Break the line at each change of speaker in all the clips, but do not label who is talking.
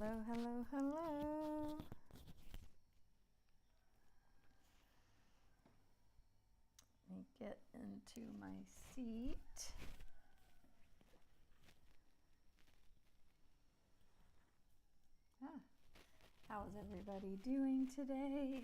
Hello, hello, hello. Let me get into my seat. How is everybody doing today?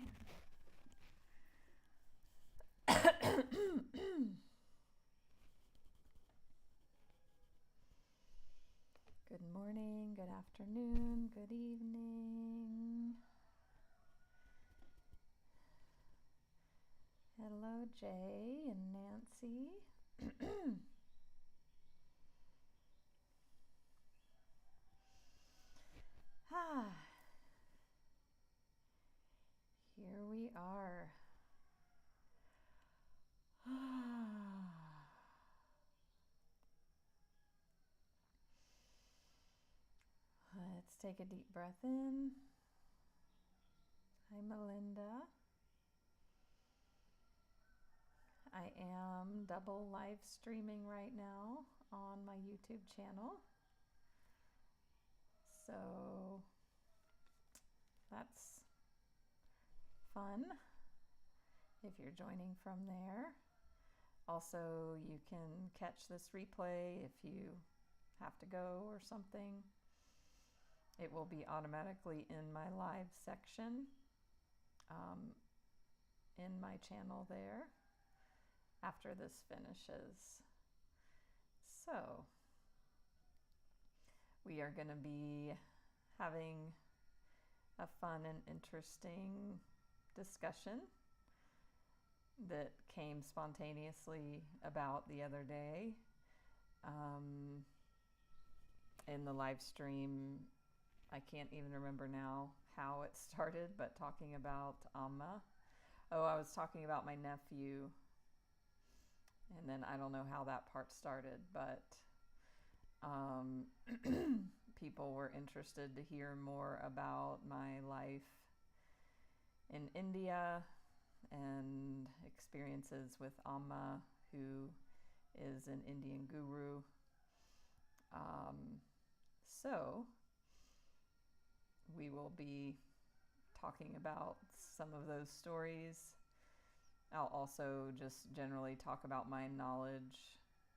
Good morning, good afternoon, good evening. Hello, Jay and Nancy. Here we are. Let's take a deep breath in. Hi, Melinda. I am double live streaming right now on my YouTube channel. So that's fun if you're joining from there. Also, you can catch this replay if you have to go or something. It will be automatically in my live section in my channel there after this finishes. So we are going to be having a fun and interesting discussion that came spontaneously about the other day in the live stream. I can't even remember now how it started, but talking about AMMA. Oh, I was talking about my nephew, and then I don't know how that part started, but people were interested to hear more about my life in India and experiences with AMMA, who is an Indian guru. So we will be talking about some of those stories. I'll also just generally talk about my knowledge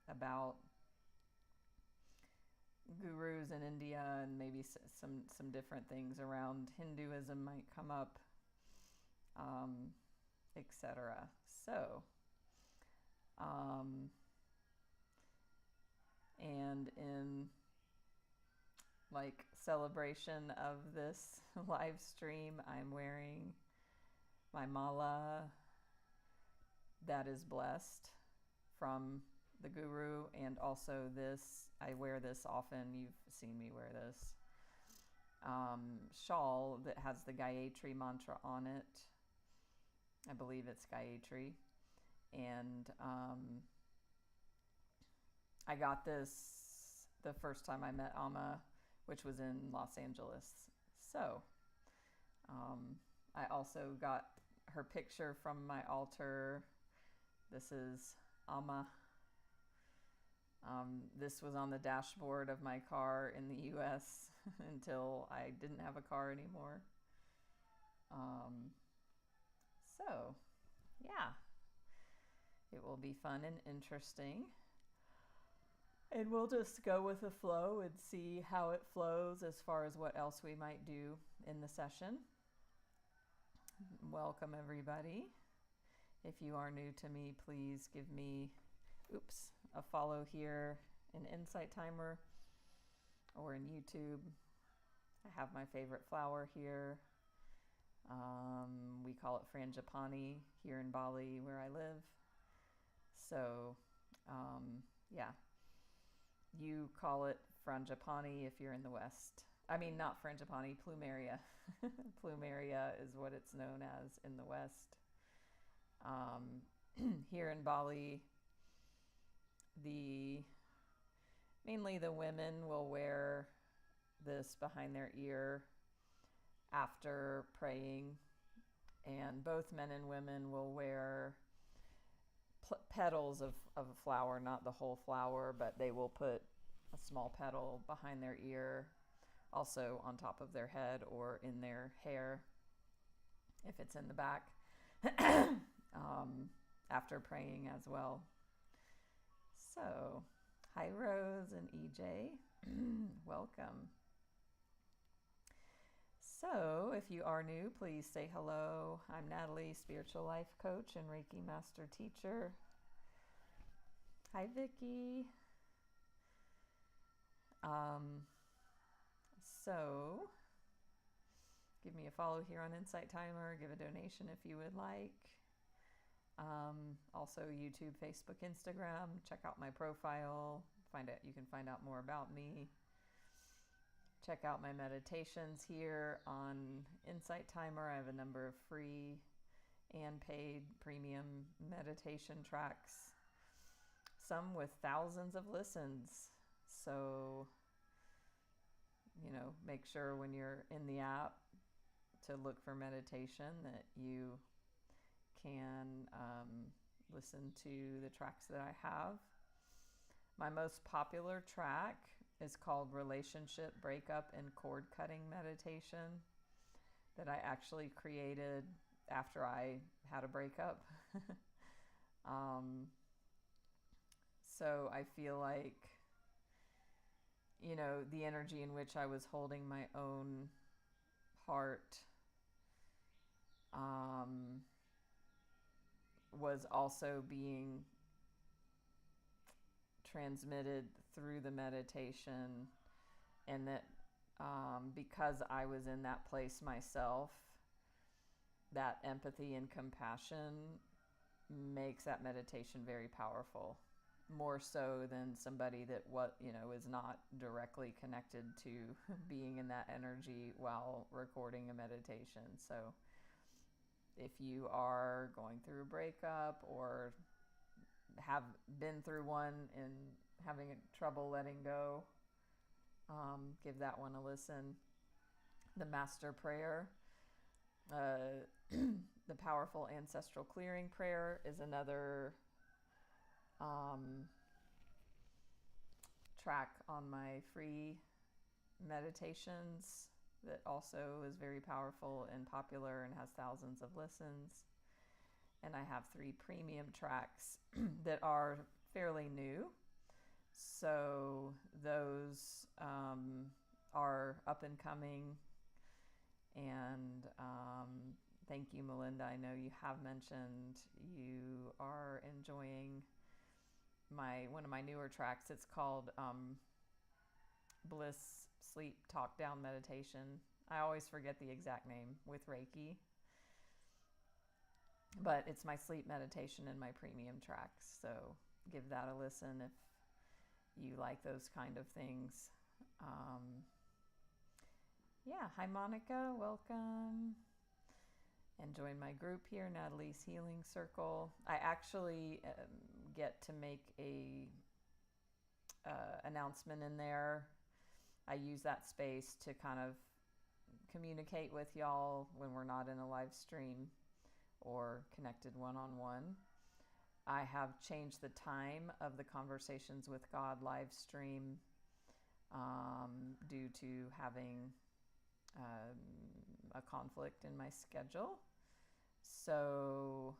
about gurus in India, and maybe some different things around Hinduism might come up, etc. So, and in like celebration of this live stream, I'm wearing my mala that is blessed from the guru, and also this, I wear this often, you've seen me wear this shawl that has the Gayatri mantra on it. I believe it's Gayatri. And I got this the first time I met AMMA, which was in Los Angeles. So I also got her picture from my altar. This is AMMA. This was on the dashboard of my car in the US until I didn't have a car anymore. So, yeah, it will be fun and interesting. And we'll just go with the flow and see how it flows as far as what else we might do in the session. Welcome, everybody. If you are new to me, please give me a follow here in Insight Timer or in YouTube. I have my favorite flower here. We call it frangipani here in Bali where I live. So yeah, you call it frangipani if you're in the West. I mean, not frangipani, plumeria. Plumeria is what it's known as in the West. Here in Bali, mainly the women will wear this behind their ear after praying, and both men and women will wear petals of a flower, not the whole flower, but they will put a small petal behind their ear also on top of their head or in their hair if it's in the back, after praying as well. So, hi Rose and EJ, welcome. So, if you are new, please say hello. I'm Natalie, spiritual life coach and Reiki Master Teacher. Hi Vicki. So, give me a follow here on Insight Timer. Give a donation if you would like. Also YouTube, Facebook, Instagram. Check out my profile. You can find out more about me. Check out my meditations here on Insight Timer. I have a number of free and paid premium meditation tracks, some with thousands of listens. So, make sure when you're in the app to look for meditation that you can listen to the tracks that I have. My most popular track is called Relationship Breakup and Cord Cutting Meditation, that I actually created after I had a breakup. So I feel like, the energy in which I was holding my own heart was also being transmitted through the meditation, and that because I was in that place myself, that empathy and compassion makes that meditation very powerful, more so than somebody that is not directly connected to being in that energy while recording a meditation. So if you are going through a breakup or have been through one and having trouble letting go, give that one a listen. The Master Prayer, the Powerful Ancestral Clearing Prayer is another track on my free meditations that also is very powerful and popular and has thousands of listens. And I have 3 premium tracks that are fairly new. So those are up and coming. And thank you, Melinda. I know you have mentioned you are enjoying one of my newer tracks. It's called Bliss Sleep Talk Down Meditation. I always forget the exact name, with Reiki. But it's my sleep meditation in my premium tracks. So give that a listen if you like those kind of things. Hi Monica, welcome. And join my group here, Natalie's Healing Circle. I actually get to make a announcement in there. I use that space to kind of communicate with y'all when we're not in a live stream or connected one-on-one. I have changed the time of the Conversations with God live stream due to having a conflict in my schedule. So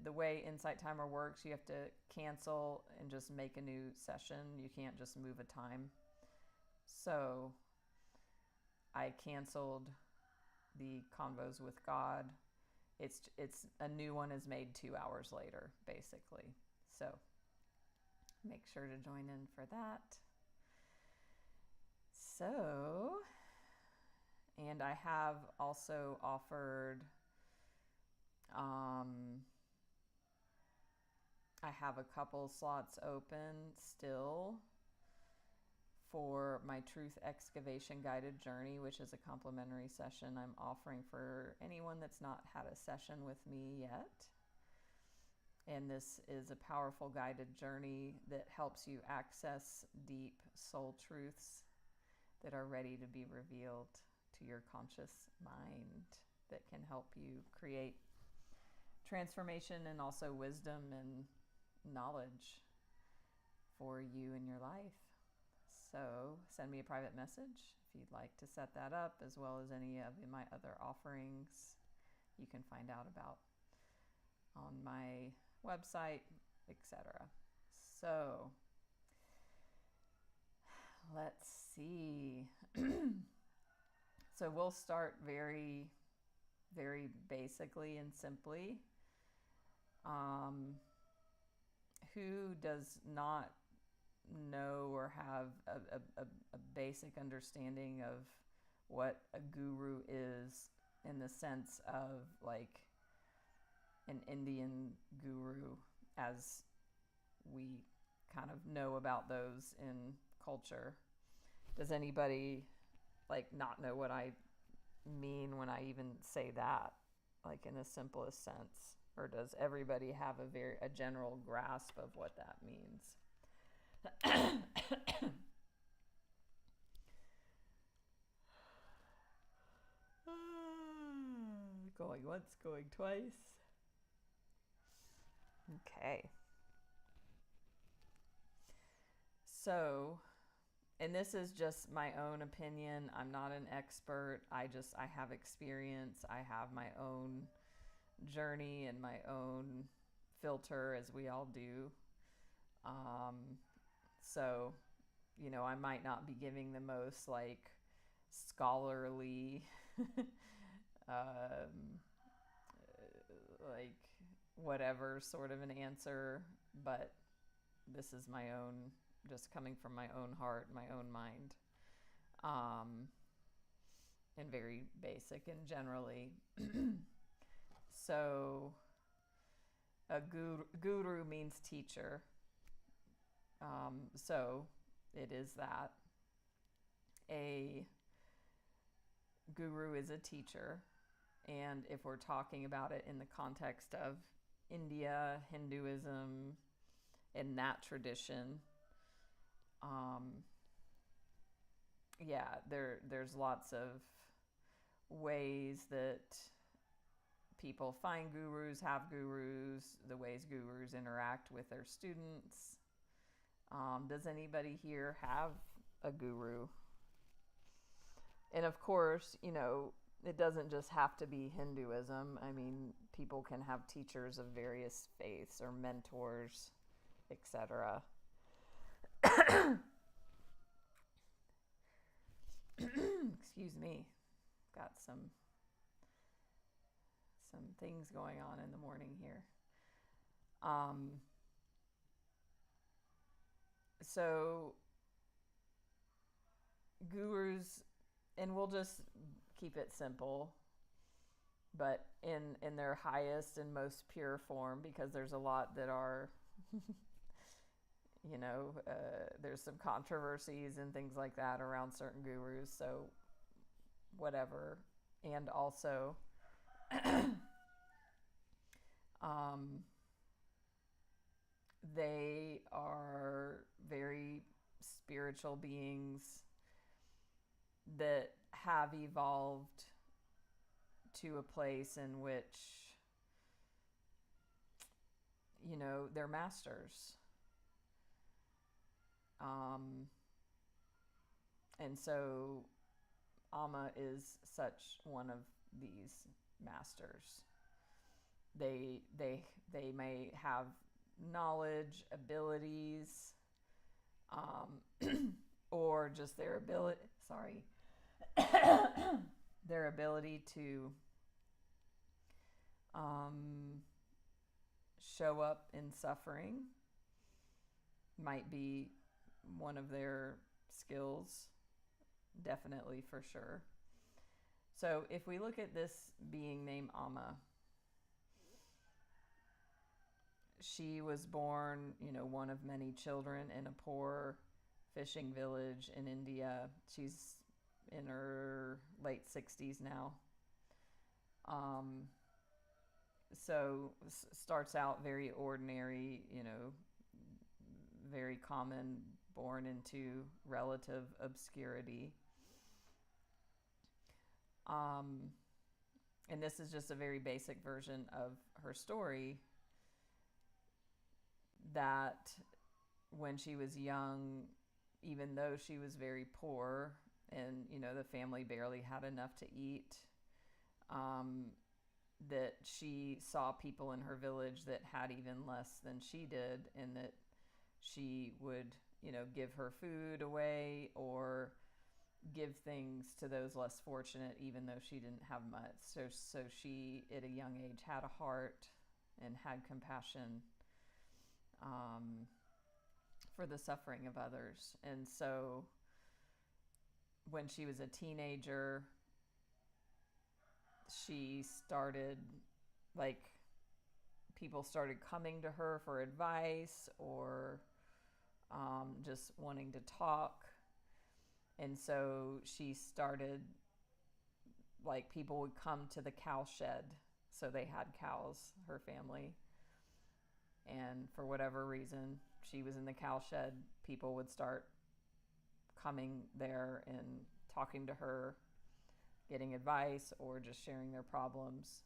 the way Insight Timer works, you have to cancel and just make a new session. You can't just move a time. So I canceled the Convos with God. It's a new one is made 2 hours later, basically. So make sure to join in for that. So, and I have also offered, I have a couple slots open still for my Truth Excavation Guided Journey, which is a complimentary session I'm offering for anyone that's not had a session with me yet. And this is a powerful guided journey that helps you access deep soul truths that are ready to be revealed to your conscious mind, that can help you create transformation and also wisdom and knowledge for you in your life. So send me a private message if you'd like to set that up, as well as any of my other offerings you can find out about on my website, etc. So let's see. So we'll start very, very basically and simply. Who does not know or have a basic understanding of what a guru is, in the sense of like an Indian guru, as we kind of know about those in culture? Does anybody like not know what I mean when I even say that, like in the simplest sense? Or does everybody have a general grasp of what that means? Going once, going twice. Okay. So, and this is just my own opinion. I'm not an expert. I have experience. I have my own journey and my own filter, as we all do. So, I might not be giving the most like scholarly, like whatever sort of an answer, but this is my own, just coming from my own heart, my own mind, and very basic and generally. So a guru means teacher. So it is that. A guru is a teacher. And if we're talking about it in the context of India, Hinduism, in that tradition, there's lots of ways that people find gurus, have gurus, the ways gurus interact with their students. Does anybody here have a guru? And of course, it doesn't just have to be Hinduism. I mean, people can have teachers of various faiths or mentors, etc. Excuse me. Got some things going on in the morning here. So gurus, and we'll just keep it simple, but in their highest and most pure form, because there's a lot that are there's some controversies and things like that around certain gurus, so whatever. And also they are very spiritual beings that have evolved to a place in which, they're masters. And so AMMA is such one of these masters. They may have knowledge, abilities, or just their ability their ability to show up in suffering might be one of their skills, definitely, for sure. So if we look at this being named AMMA, she was born, one of many children in a poor fishing village in India. She's in her late 60s now. So starts out very ordinary, very common, born into relative obscurity. And this is just a very basic version of her story, that when she was young, even though she was very poor and, the family barely had enough to eat, that she saw people in her village that had even less than she did, and that she would, give her food away or give things to those less fortunate, even though she didn't have much. So she, at a young age, had a heart and had compassion for the suffering of others. And so when she was a teenager, she started, people started coming to her for advice or just wanting to talk. And so she started, people would come to the cow shed. So they had cows, her family. And for whatever reason, she was in the cow shed. People would start coming there and talking to her, getting advice, or just sharing their problems.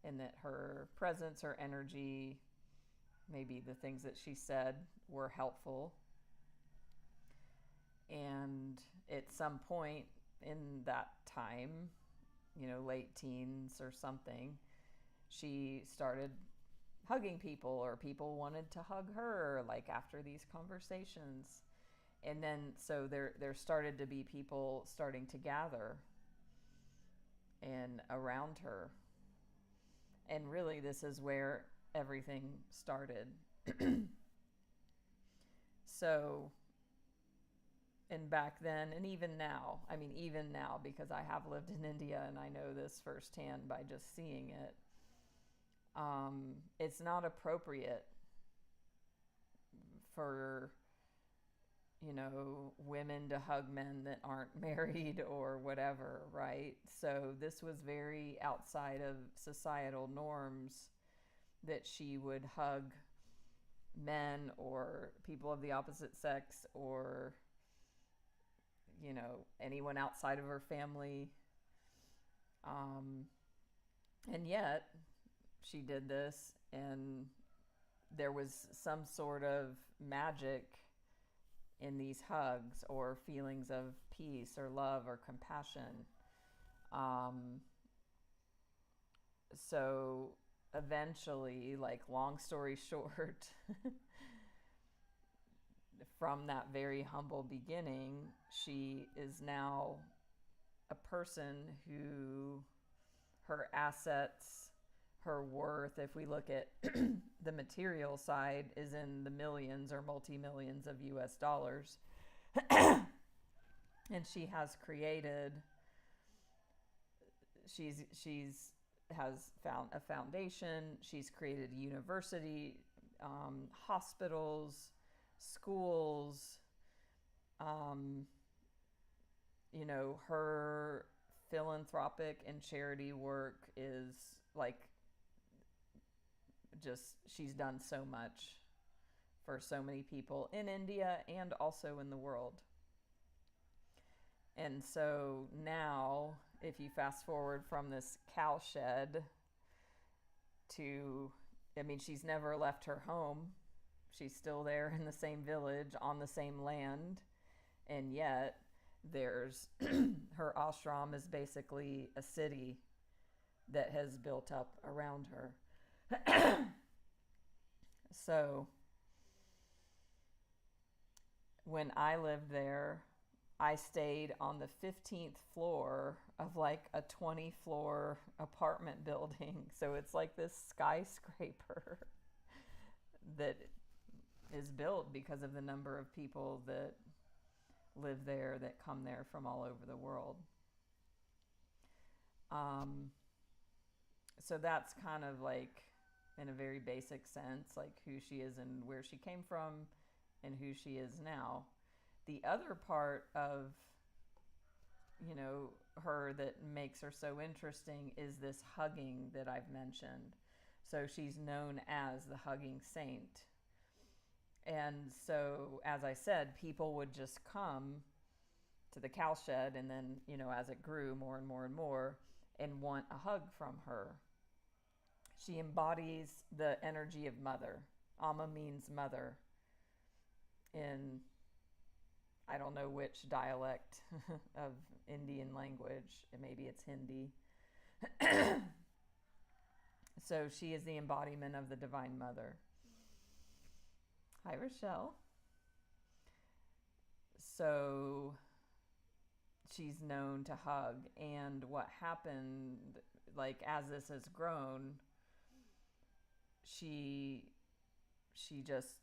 And that her presence, her energy, maybe the things that she said were helpful. And at some point in that time, late teens or something, she started hugging people, or people wanted to hug her, after these conversations. And then, so there started to be people starting to gather and around her. And really, this is where everything started. So, and back then, and even now, because I have lived in India and I know this firsthand by just seeing it, it's not appropriate for, women to hug men that aren't married or whatever, right? So this was very outside of societal norms that she would hug men or people of the opposite sex or, anyone outside of her family. And yet she did this, and there was some sort of magic in these hugs or feelings of peace or love or compassion. So eventually, long story short, from that very humble beginning, she is now a person who, her assets, her worth, if we look at the material side, is in the millions or multi-millions of US dollars. And she has created, has found a foundation, she's created a university, hospitals, schools, her philanthropic and charity work is just, she's done so much for so many people in India and also in the world. And so now, if you fast forward from this cow shed to, she's never left her home. She's still there in the same village, on the same land, and yet there's her ashram is basically a city that has built up around her. So when I lived there, I stayed on the 15th floor of a 20-floor apartment building. So it's this skyscraper that is built because of the number of people that live there, that come there from all over the world. So that's kind of in a very basic sense, who she is and where she came from and who she is now. The other part of, her that makes her so interesting is this hugging that I've mentioned. So she's known as the Hugging Saint. And so, as I said, people would just come to the cow shed, and then, as it grew more and more and more, and want a hug from her. She embodies the energy of mother. Amma means mother in, I don't know which dialect of Indian language. Maybe it's Hindi. So she is the embodiment of the Divine Mother. Hi, Rochelle. So she's known to hug. And what happened, like as this has grown, she just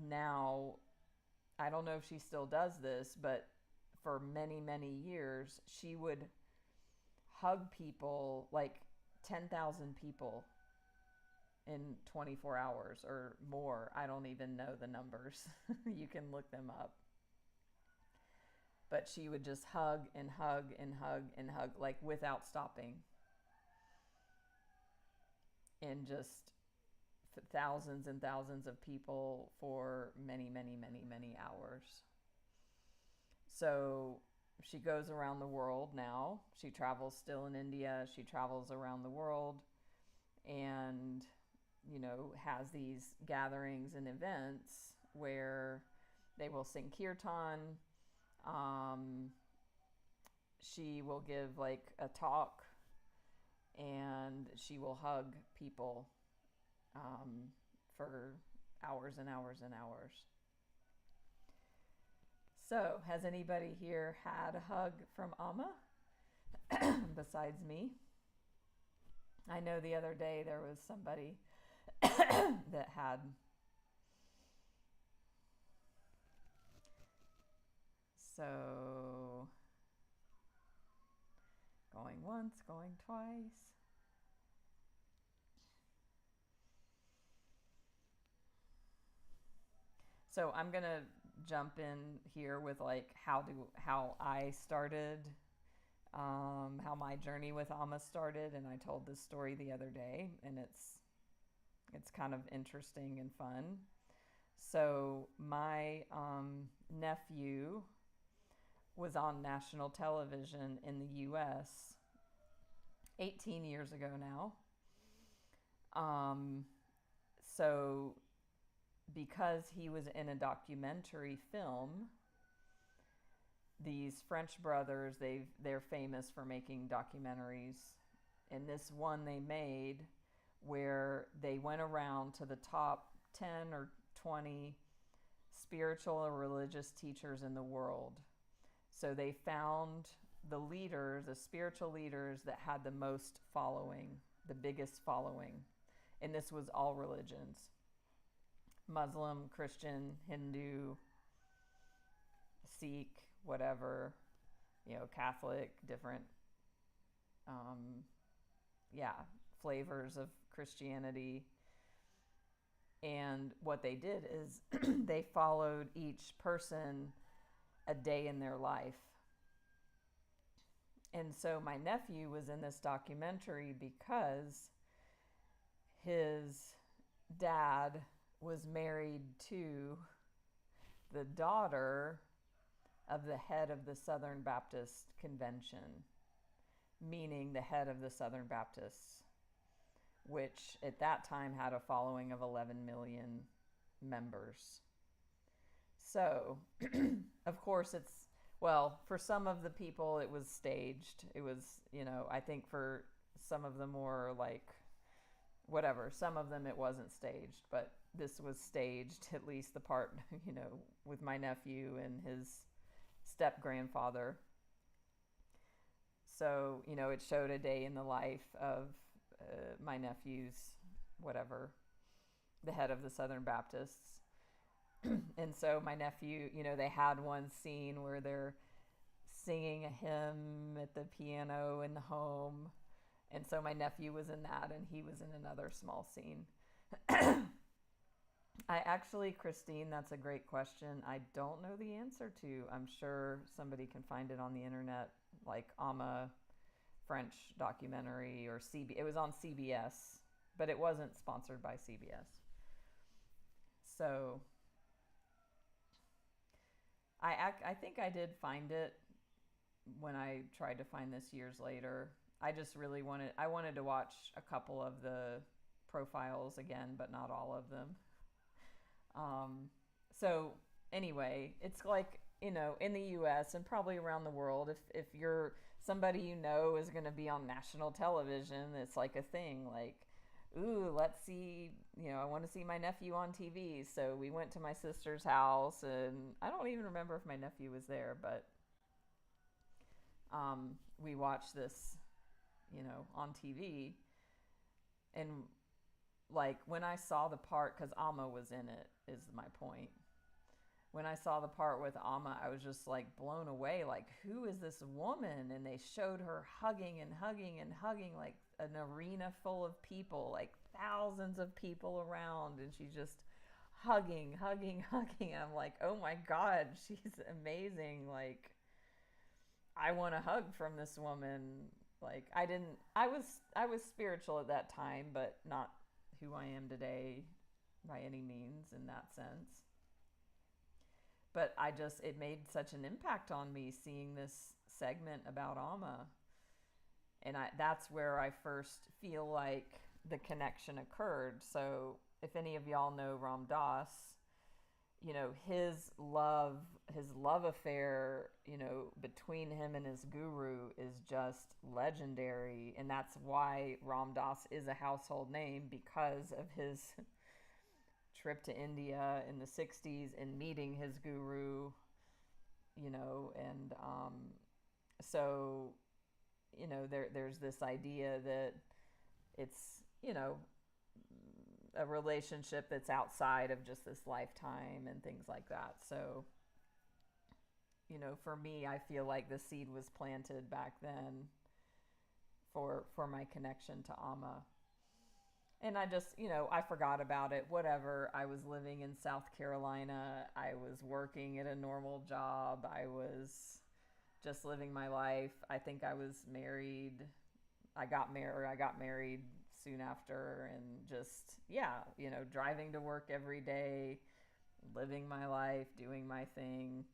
now, I don't know if she still does this, but for many, many years, she would hug people, like 10,000 people in 24 hours or more. I don't even know the numbers. You can look them up. But she would just hug and hug and hug and hug, like without stopping. And just thousands and thousands of people for many, many, many, many hours. So she goes around the world now. She travels still in India. She travels around the world and, you know, has these gatherings and events where they will sing kirtan. She will give like a talk and she will hug people for hours and hours and hours. So, has anybody here had a hug from AMMA besides me? I know the other day there was somebody that had. So, going once, going twice. So I'm going to jump in here with like how I started, how my journey with AMMA started, and I told this story the other day, and it's kind of interesting and fun. So my nephew was on national television in the U.S. 18 years ago now. So because he was in a documentary film, these French brothers, they're famous for making documentaries. And this one they made where they went around to the top 10 or 20 spiritual or religious teachers in the world. So they found the leaders, the spiritual leaders that had the most following, the biggest following. And this was all religions. Muslim, Christian, Hindu, Sikh, whatever, Catholic, different, flavors of Christianity. And what they did is they followed each person a day in their life. And so my nephew was in this documentary because his dad was married to the daughter of the head of the Southern Baptist Convention, meaning the head of the Southern Baptists, which at that time had a following of 11 million members. So, of course, for some of the people it was staged. It was, I think for some of the more like, whatever, some of them it wasn't staged, but this was staged, at least the part, with my nephew and his step-grandfather. So, it showed a day in the life of my nephew's, whatever, the head of the Southern Baptists. And so my nephew, they had one scene where they're singing a hymn at the piano in the home. And so my nephew was in that, and he was in another small scene. I actually, Christine, that's a great question. I don't know the answer to. I'm sure somebody can find it on the internet, like AMMA French documentary or it was on CBS, but it wasn't sponsored by CBS. So I think I did find it when I tried to find this years later. I just really wanted to watch a couple of the profiles again, but not all of them. So anyway, it's like in the US and probably around the world, if you're somebody is going to be on national television, it's like a thing, like, ooh, let's see, I want to see my nephew on TV. So we went to my sister's house, and I don't even remember if my nephew was there, but we watched this, on TV. And like when I saw the part, because Amma was in it, is my point. When I saw the part with Amma, I was just like blown away. Like, who is this woman? And they showed her hugging and hugging and hugging, like an arena full of people, like thousands of people around. And she's just hugging, hugging, hugging. I'm like, oh my God, she's amazing. Like, I want a hug from this woman. Like, I was spiritual at that time, but not who I am today by any means in that sense. But it made such an impact on me seeing this segment about Amma. And that's where I first feel like the connection occurred. So if any of y'all know Ram Dass, his love affair, between him and his guru is just legendary. And that's why Ram Dass is a household name, because of his trip to India in the 60s and meeting his guru, and so, there's this idea that it's, a relationship that's outside of just this lifetime and things like that. So, for me, I feel like the seed was planted back then for my connection to Amma. And I just, I forgot about it, whatever. I was living in South Carolina. I was working at a normal job. I was just living my life. I think I was married. I got married soon after, and just, driving to work every day, living my life, doing my thing.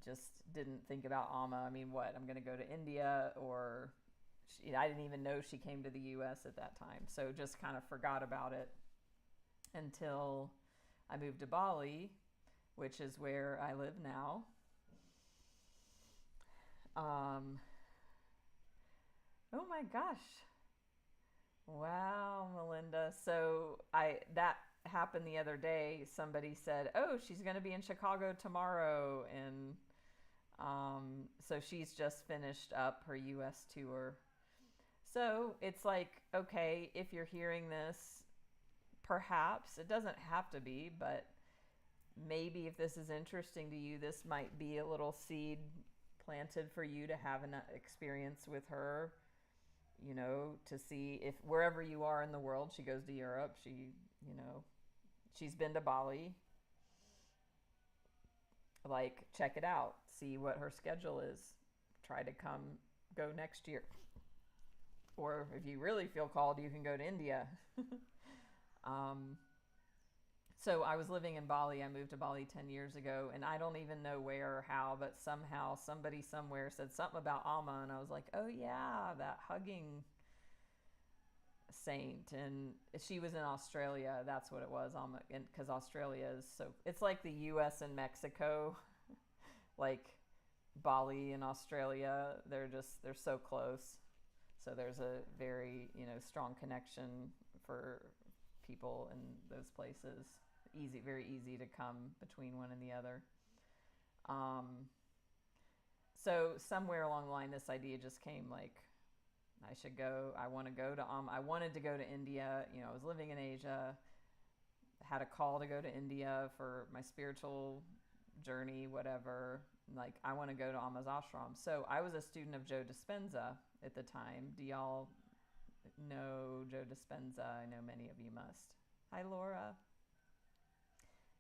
Just didn't think about Amma. I mean, what? I'm going to go to India, or I didn't even know she came to the U.S. at that time. So just kind of forgot about it until I moved to Bali, which is where I live now. Oh my gosh. Wow, Melinda. So that happened the other day. Somebody said, oh, she's going to be in Chicago tomorrow. And so she's just finished up her U.S. tour. So it's like, okay, if you're hearing this, perhaps, it doesn't have to be, but maybe if this is interesting to you, this might be a little seed planted for you to have an experience with her, to see if wherever you are in the world, she goes to Europe, she's been to Bali, like, check it out, see what her schedule is, try to go next year. Or if you really feel called, you can go to India. So I was living in Bali. I moved to Bali 10 years ago, and I don't even know where or how, but somehow somebody somewhere said something about Amma, and I was like, oh yeah, that hugging saint. And she was in Australia. That's what it was, Amma, because Australia is it's like the U.S. and Mexico, like Bali and Australia. They're so close. So there's a very, strong connection for people in those places. Very easy to come between one and the other. So somewhere along the line, this idea just came, like, I should go. I want to go to I wanted to go to India. I was living in Asia, had a call to go to India for my spiritual journey, whatever. Like, I want to go to Amma's ashram. So I was a student of Joe Dispenza at the time. Do y'all know Joe Dispenza? I know many of you must. Hi, Laura.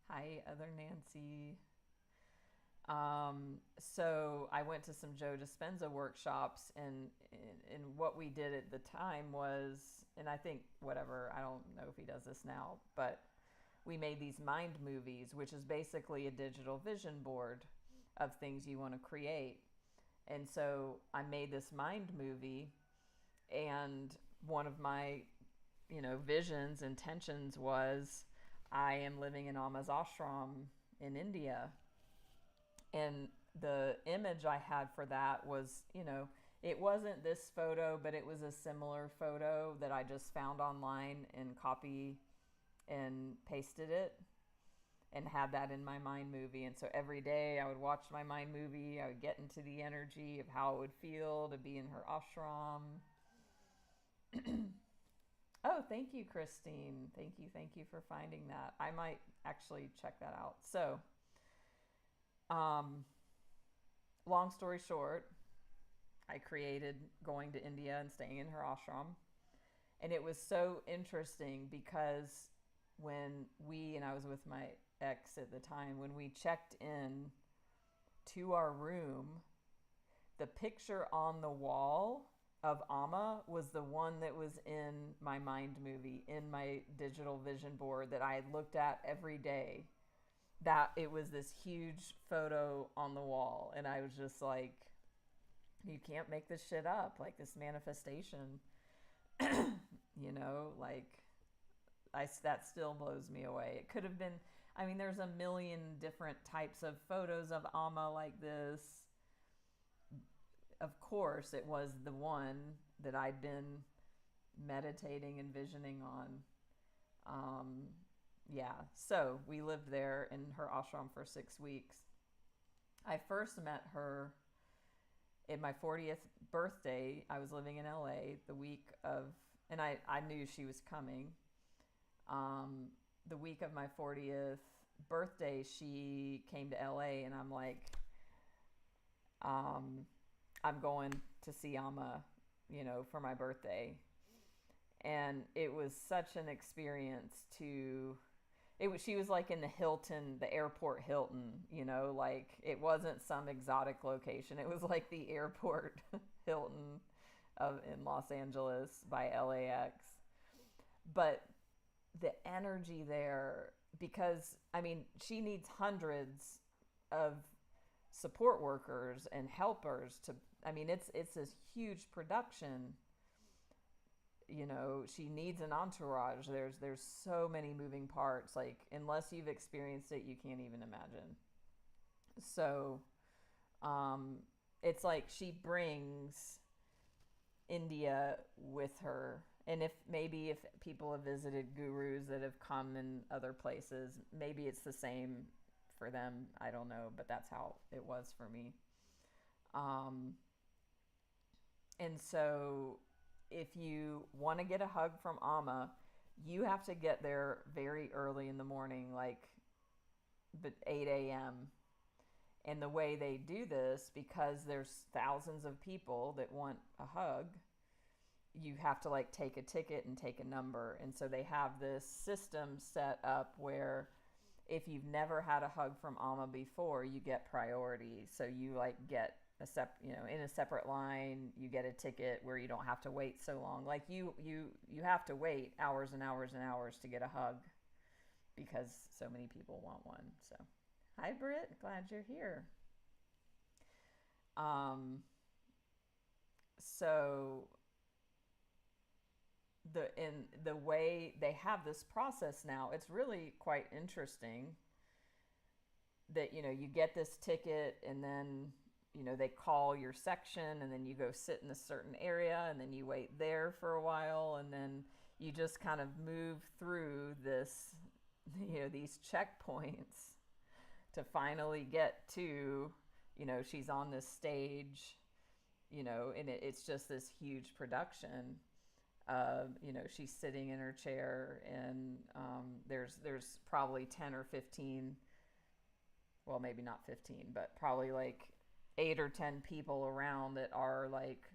Hi, other Nancy. So I went to some Joe Dispenza workshops, and what we did at the time was, and I think whatever, I don't know if he does this now, but we made these mind movies, which is basically a digital vision board of things you want to create. And so I made this mind movie, and one of my, visions, intentions was, I am living in Amma's ashram in India. And the image I had for that was, it wasn't this photo, but it was a similar photo that I just found online and copy and pasted it and had that in my mind movie. And so every day I would watch my mind movie. I would get into the energy of how it would feel to be in her ashram. Oh, thank you, Christine. Thank you for finding that. I might actually check that out. So, long story short, I created going to India and staying in her ashram. And it was so interesting because when and I was with my ex at the time, when we checked in to our room, the picture on the wall of AMMA was the one that was in my mind movie, in my digital vision board that I had looked at every day. That it was this huge photo on the wall. And I was just like, you can't make this shit up, like this manifestation. That still blows me away. It could have been, there's a million different types of photos of AMMA like this. Of course, it was the one that I'd been meditating and visioning on. So we lived there in her ashram for 6 weeks. I first met her in my 40th birthday. I was living in LA the week of, and I knew she was coming. The week of my 40th birthday, she came to LA, and I'm like, I'm going to see AMMA, for my birthday. And it was such an experience she was like in the Hilton, the airport Hilton, like it wasn't some exotic location. It was like the airport Hilton in Los Angeles by LAX. But the energy there, because she needs hundreds of support workers and helpers to, it's this huge production. She needs an entourage. There's so many moving parts. Like, unless you've experienced it, you can't even imagine. So, it's like she brings India with her. And if people have visited gurus that have come in other places, maybe it's the same for them. I don't know, but that's how it was for me. And so if you want to get a hug from AMMA, you have to get there very early in the morning, like 8 a.m. And the way they do this, because there's thousands of people that want a hug, you have to like take a ticket and take a number. And so they have this system set up where if you've never had a hug from AMMA before, you get priority. So you like get in a separate line, you get a ticket where you don't have to wait so long. Like you have to wait hours and hours and hours to get a hug because so many people want one. So, hi Britt, glad you're here. So the way they have this process now, it's really quite interesting that you get this ticket, and then they call your section, and then you go sit in a certain area, and then you wait there for a while, and then you just kind of move through this, these checkpoints to finally get to, she's on this stage, and it's just this huge production. She's sitting in her chair, and there's probably 10 or 15, well, maybe not 15, but probably like 8 or 10 people around that are like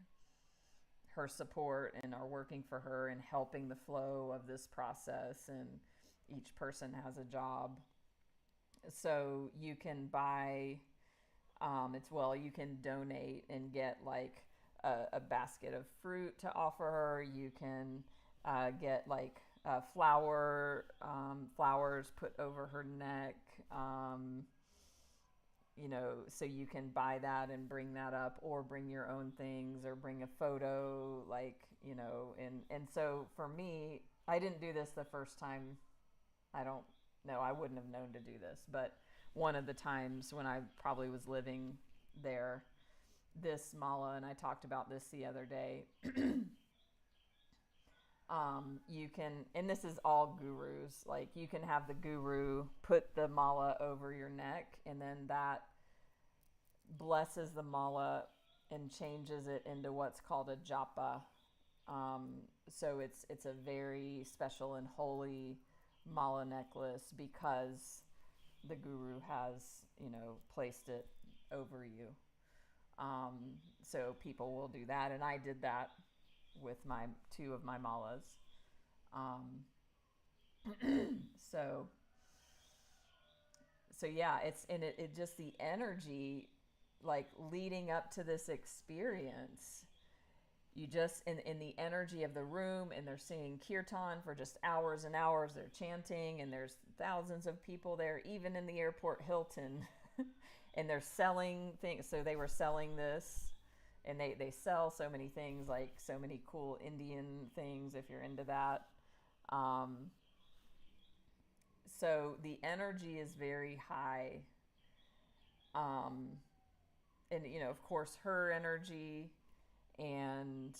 her support and are working for her and helping the flow of this process, and each person has a job. So you can buy, you can donate and get like a basket of fruit to offer her. You can get like flowers put over her neck, so you can buy that and bring that up, or bring your own things, or bring a photo, and so for me, I didn't do this the first time. I don't know, I wouldn't have known to do this, but one of the times when I probably was living there, this mala, and I talked about this the other day. You can, and this is all gurus, like you can have the guru put the mala over your neck, and then that blesses the mala and changes it into what's called a japa. So it's a very special and holy mala necklace because the guru has, placed it over you. So people will do that, and I did that with my two of my malas. So yeah, it just the energy, like leading up to this experience, you just in the energy of the room, and they're singing kirtan for just hours and hours, they're chanting, and there's thousands of people there, even in the airport Hilton. And they're selling things. So they were selling this, and they sell so many things, like so many cool Indian things if you're into that. So the energy is very high. And, of course, her energy. And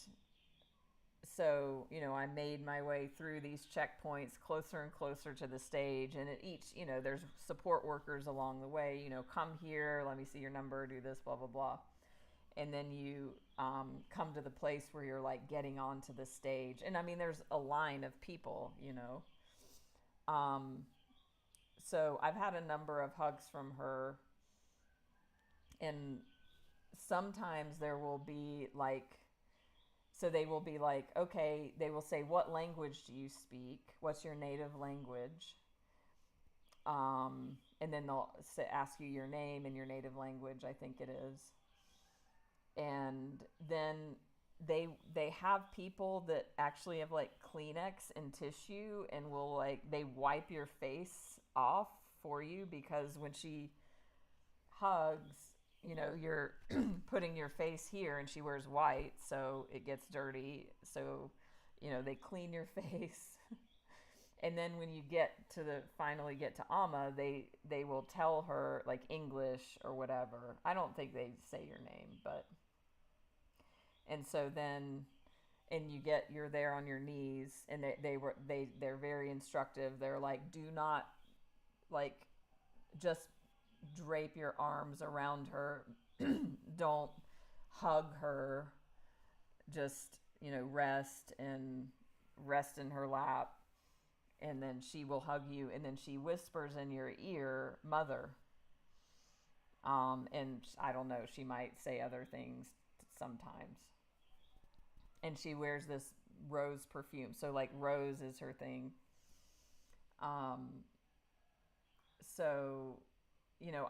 so, I made my way through these checkpoints closer and closer to the stage. And at each, there's support workers along the way, come here, let me see your number, do this, blah, blah, blah. And then you come to the place where you're like getting onto the stage. And I mean, there's a line of people, So I've had a number of hugs from her. And sometimes there will be like, so they will be like, okay, they will say, what language do you speak? What's your native language? And then they'll ask you your name and your native language, I think it is. And then they have people that actually have like Kleenex and tissue, and will like, they wipe your face off for you, because when she hugs, you're putting your face here, and she wears white, so it gets dirty. So, they clean your face. And then when you finally get to Amma, they will tell her like English or whatever. I don't think they say your name, but, and so then, and you're there on your knees, and they're very instructive. They're like, do not like just drape your arms around her. Don't hug her. Just, rest in her lap. And then she will hug you. And then she whispers in your ear, mother. And I don't know, she might say other things sometimes. And she wears this rose perfume. So like rose is her thing. So,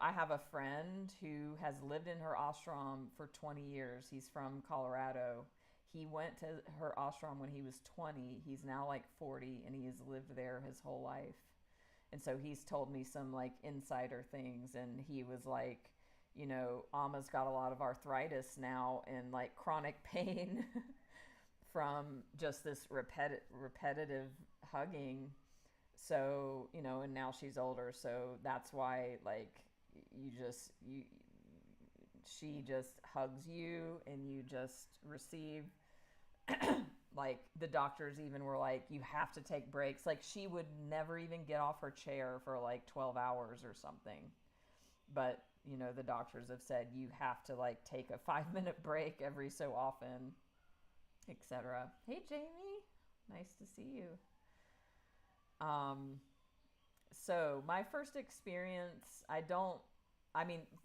I have a friend who has lived in her ashram for 20 years. He's from Colorado. He went to her ashram when he was 20. He's now like 40, and he has lived there his whole life. And so he's told me some like insider things, and he was like, Amma's got a lot of arthritis now and like chronic pain from just this repetitive hugging. So, and now she's older, so that's why like she just hugs you, and you just receive. Like the doctors even were like, you have to take breaks. Like she would never even get off her chair for like 12 hours or something. But, the doctors have said you have to like take a 5-minute break every so often, etc. Hey, Jamie, nice to see you. So my first experience,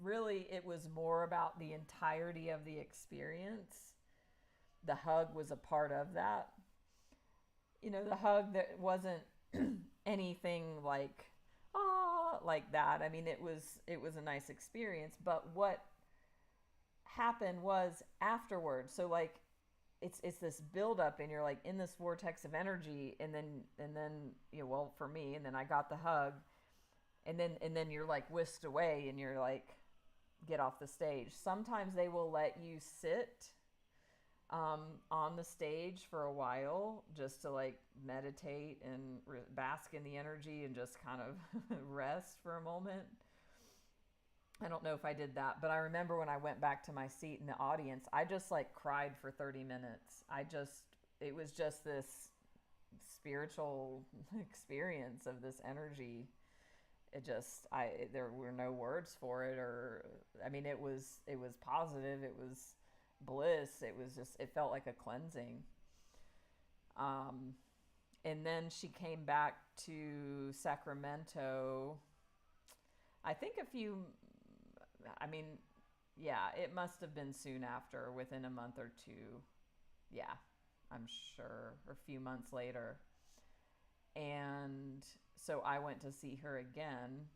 really it was more about the entirety of the experience. The hug was a part of that. The hug that wasn't anything like, like that. I mean, it was a nice experience, but what happened was afterwards. So like, it's this buildup, and you're like in this vortex of energy, and then well, for me, and then I got the hug, and then you're like whisked away, and you're like, get off the stage. Sometimes they will let you sit on the stage for a while, just to like meditate and bask in the energy, and just kind of rest for a moment. I don't know if I did that, but I remember when I went back to my seat in the audience, I just like cried for 30 minutes. It was just this spiritual experience of this energy. There were no words for it, or, I mean, it was positive. It was bliss. It felt like a cleansing. And then she came back to Sacramento, I think yeah, it must have been soon after, within a month or two. Yeah, I'm sure, or a few months later. And so I went to see her again.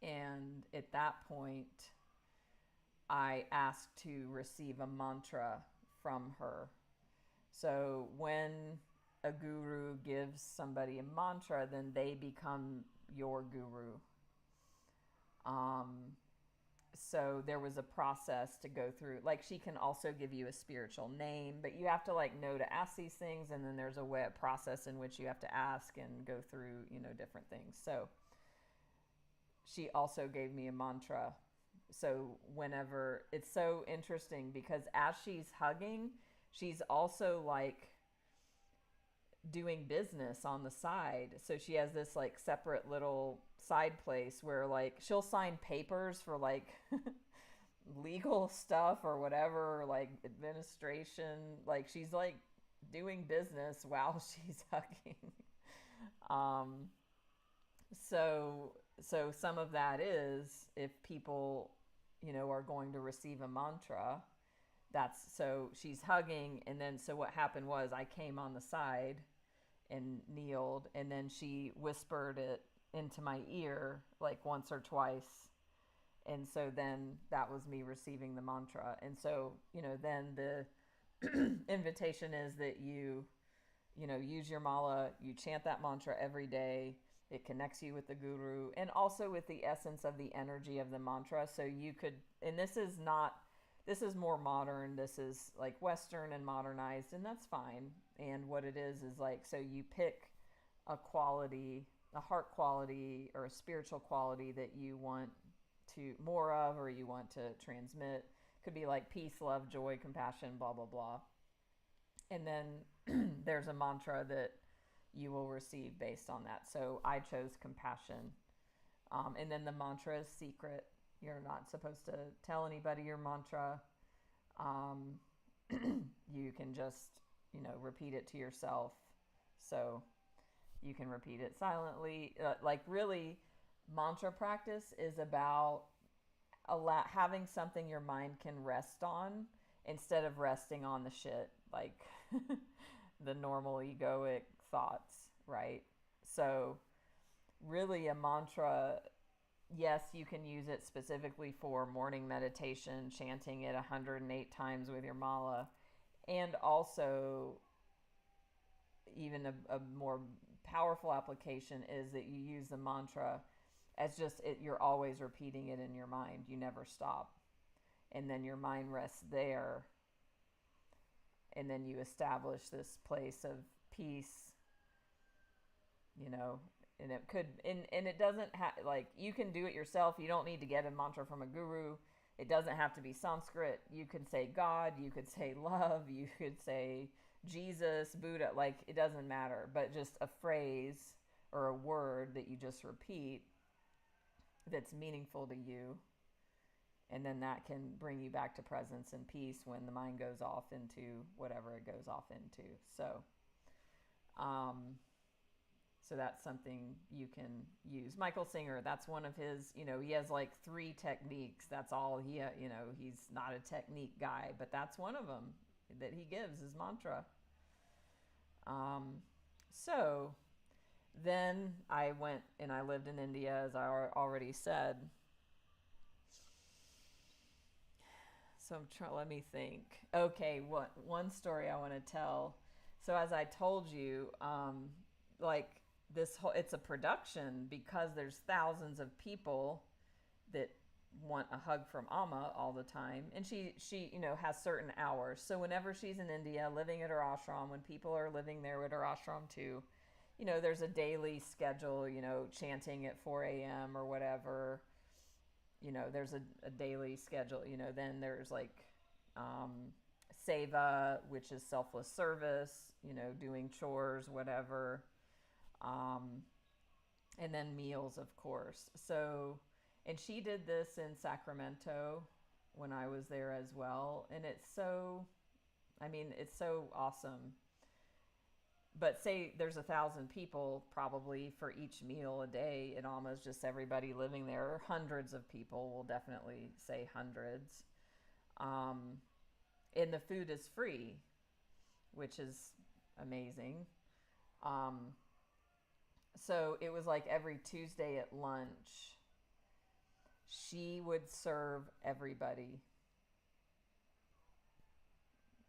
And at that point, I asked to receive a mantra from her. So when a guru gives somebody a mantra, then they become your guru. So there was a process to go through. Like, she can also give you a spiritual name, but you have to know to ask these things, and then there's a process in which you have to ask and go through, different things. So she also gave me a mantra. So whenever, it's so interesting because as she's hugging, she's also doing business on the side. So she has this separate little side place where she'll sign papers for legal stuff or whatever, administration. She's doing business while she's hugging. So some of that is, if people, are going to receive a mantra, so she's hugging, and then so what happened was I came on the side and kneeled, and then she whispered it into my ear once or twice, and so then that was me receiving the mantra. And so then the invitation is that you use your mala, you chant that mantra every day. It connects you with the guru and also with the essence of the energy of the mantra. So you could, and this is more modern. This is Western and modernized, and that's fine. And what it is so you pick a quality, a heart quality or a spiritual quality that you want to more of, or you want to transmit. Could be peace, love, joy, compassion, blah, blah, blah. And then there's a mantra that you will receive based on that. So I chose compassion. And then the mantra is secret. You're not supposed to tell anybody your mantra. You can just, repeat it to yourself. So you can repeat it silently. Really, mantra practice is about having something your mind can rest on instead of resting on the shit, the normal egoic thoughts, right? So really a mantra, yes, you can use it specifically for morning meditation, chanting it 108 times with your mala, and also even a more powerful application is that you use the mantra as you're always repeating it in your mind. You never stop. And then your mind rests there. And then you establish this place of peace, and it could, and it doesn't have, you can do it yourself. You don't need to get a mantra from a guru. It doesn't have to be Sanskrit. You could say God, you could say love, you could say Jesus, Buddha, it doesn't matter, but just a phrase or a word that you just repeat that's meaningful to you. And then that can bring you back to presence and peace when the mind goes off into whatever it goes off into. So that's something you can use. Michael Singer, that's one of his, he has 3 techniques. That's all he's not a technique guy, but that's one of them that he gives, his mantra. So then I went and I lived in India, as I already said. So let me think. Okay, one story I want to tell. So as I told you, it's a production because there's thousands of people that want a hug from Amma all the time, and she has certain hours. So whenever she's in India living at her ashram, when people are living there at her ashram too, there's a daily schedule, chanting at 4 a.m. or whatever. there's a daily schedule, then there's like seva, which is selfless service, doing chores, whatever. And then meals, of course. So, and she did this in Sacramento when I was there as well. And it's so awesome. But say there's 1,000 people probably for each meal a day. It almost just everybody living there, or hundreds of people, will definitely say hundreds. And the food is free, which is amazing. So it was like every Tuesday at lunch, she would serve everybody.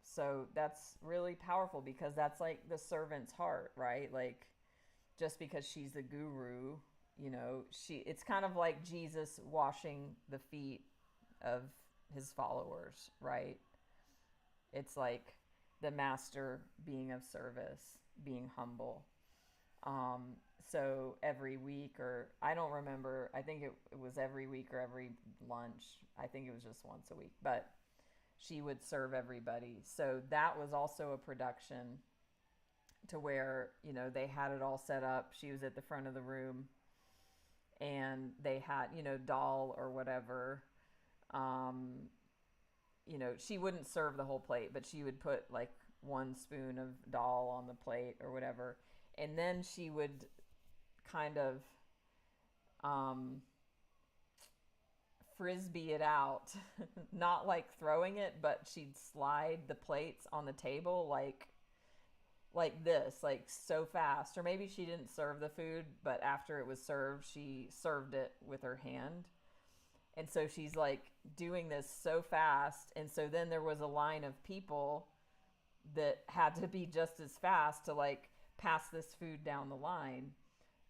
So that's really powerful, because that's like the servant's heart, right? Like, just because she's the guru, it's kind of like Jesus washing the feet of his followers, right? It's like the master being of service, being humble. So every week, or I don't remember, I think it was every week or every lunch. I think it was just once a week, but she would serve everybody. So that was also a production, to where, they had it all set up. She was at the front of the room, and they had, dal or whatever. She wouldn't serve the whole plate, but she would put like 1 spoon of dal on the plate or whatever. And then she would kind of frisbee it out, not like throwing it, but she'd slide the plates on the table like this, like so fast. Or maybe she didn't serve the food, but after it was served, she served it with her hand. And so she's like doing this so fast. And so then there was a line of people that had to be just as fast to like pass this food down the line,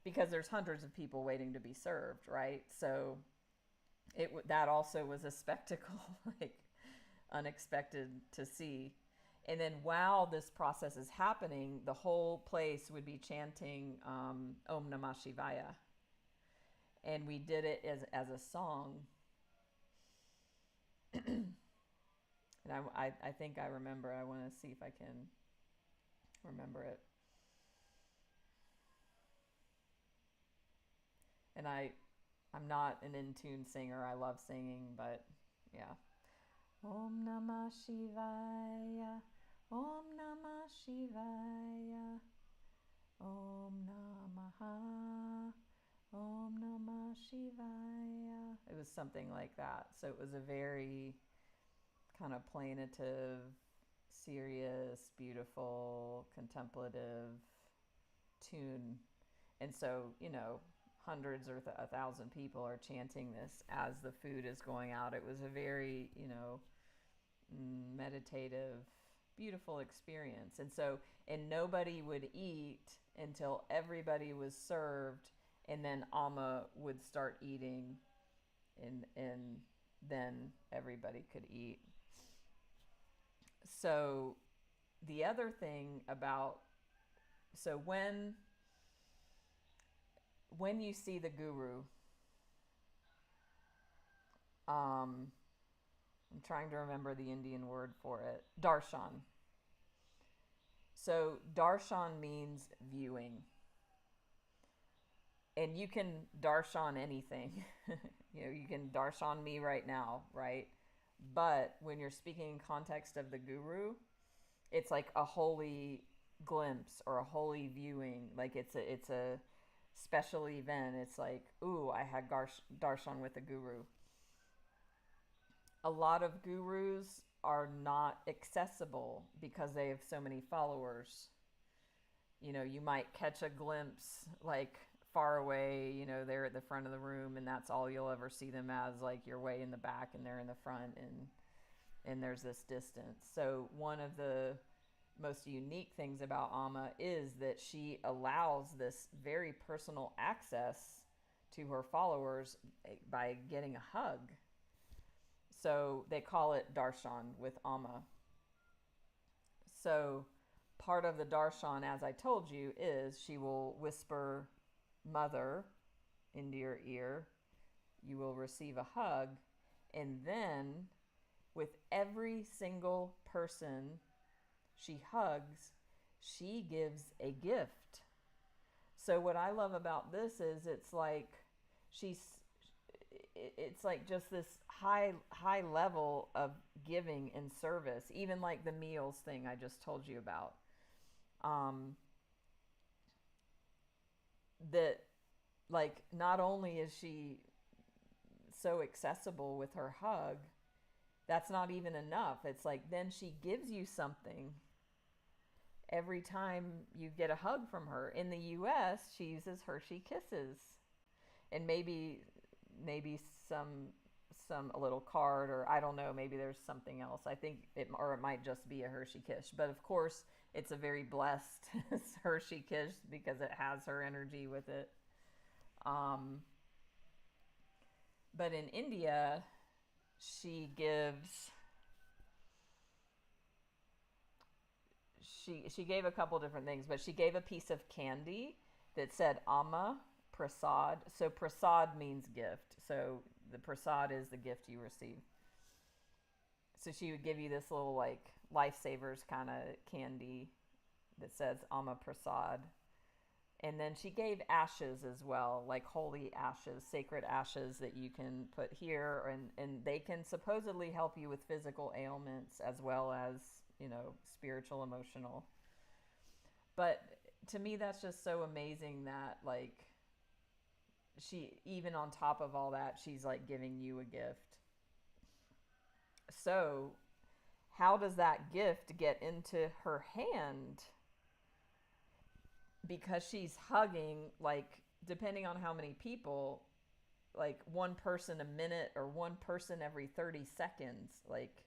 because there's hundreds of people waiting to be served, right? So that also was a spectacle, like unexpected to see. And then while this process is happening, the whole place would be chanting Om Namah Shivaya. And we did it as a song. And I think I remember. I want to see if I can remember it. And I'm not an in-tune singer. I love singing, but yeah. Om Namah Shivaya, Om Namah Shivaya, Om Namaha, Om Namah Shivaya. It was something like that. So it was a very kind of plaintive, serious, beautiful, contemplative tune. And so, hundreds or 1,000 people are chanting this as the food is going out. It was a very, meditative, beautiful experience. And nobody would eat until everybody was served, and then Amma would start eating, and then everybody could eat. So the other thing about, so when you see the guru, I'm trying to remember the Indian word for it, darshan. So darshan means viewing. And you can darshan anything. You can darshan me right now, right? But when you're speaking in context of the guru, it's like a holy glimpse or a holy viewing. Like it's a special event. It's like, ooh, I had darshan with the guru. A lot of gurus are not accessible because they have so many followers. You might catch a glimpse like far away, they're at the front of the room, and that's all you'll ever see them as, like you're way in the back and they're in the front, and there's this distance. So one of the most unique things about Amma is that she allows this very personal access to her followers by getting a hug. So they call it darshan with Amma. So part of the darshan, as I told you, is she will whisper mother into your ear. you will receive a hug. And then with every single person she hugs, she gives a gift. So what I love about this is it's like it's like just this high level of giving and service, even like the meals thing I just told you about. That like not only is she so accessible with her hug, that's not even enough. It's like then she gives you something every time you get a hug from her. In the US, she uses Hershey Kisses. And maybe some a little card, or I don't know, maybe there's something else. I think it might just be a Hershey Kiss. But of course, it's a very blessed Hershey Kiss because it has her energy with it. But in India, she gave a couple different things, but she gave a piece of candy that said AMMA Prasad. So prasad means gift. So the prasad is the gift you receive. So she would give you this little like lifesavers kind of candy that says AMMA Prasad. And then she gave ashes as well, like holy ashes, sacred ashes that you can put here, and they can supposedly help you with physical ailments as well as, you know, spiritual, emotional. But to me, that's just so amazing that like she, even on top of all that, she's like giving you a gift. So how does that gift get into her hand? Because she's hugging, like, depending on how many people, like one person a minute or one person every 30 seconds, like,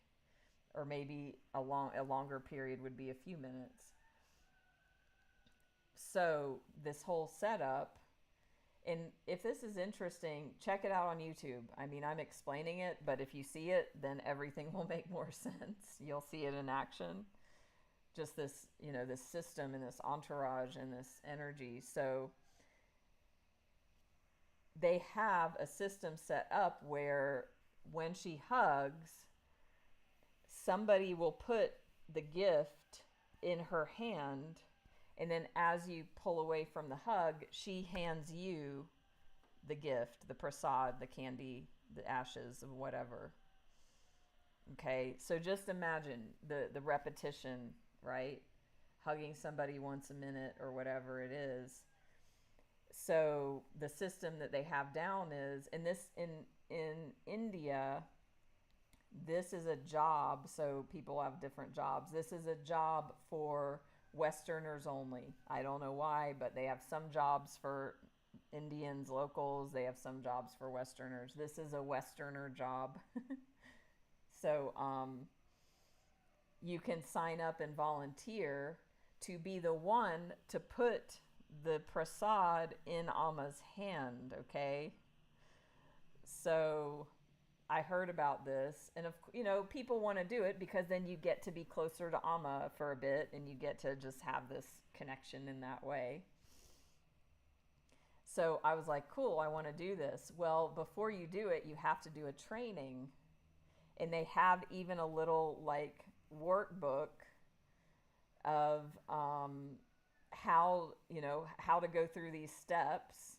or maybe a longer period would be a few minutes. So this whole setup, and if this is interesting, check it out on YouTube. I mean, I'm explaining it, but if you see it, then everything will make more sense. You'll see it in action. Just this, you know, this system and this entourage and this energy. So they have a system set up where when she hugs, somebody will put the gift in her hand, and then as you pull away from the hug, she hands you the gift, the prasad, the candy, the ashes, of whatever. Okay, so just imagine the repetition, right? Hugging somebody once a minute or whatever it is. So the system that they have down is, and this in India, this is a job. So people have different jobs. This is a job for Westerners only. I don't know why, but they have some jobs for Indians, locals. They have some jobs for Westerners. This is a Westerner job. So you can sign up and volunteer to be the one to put the prasad in Amma's hand, okay? So I heard about this, and people want to do it because then you get to be closer to Amma for a bit, and you get to just have this connection in that way. So I was like, cool, I want to do this. Well, before you do it, you have to do a training, and they have even a little like workbook of how to go through these steps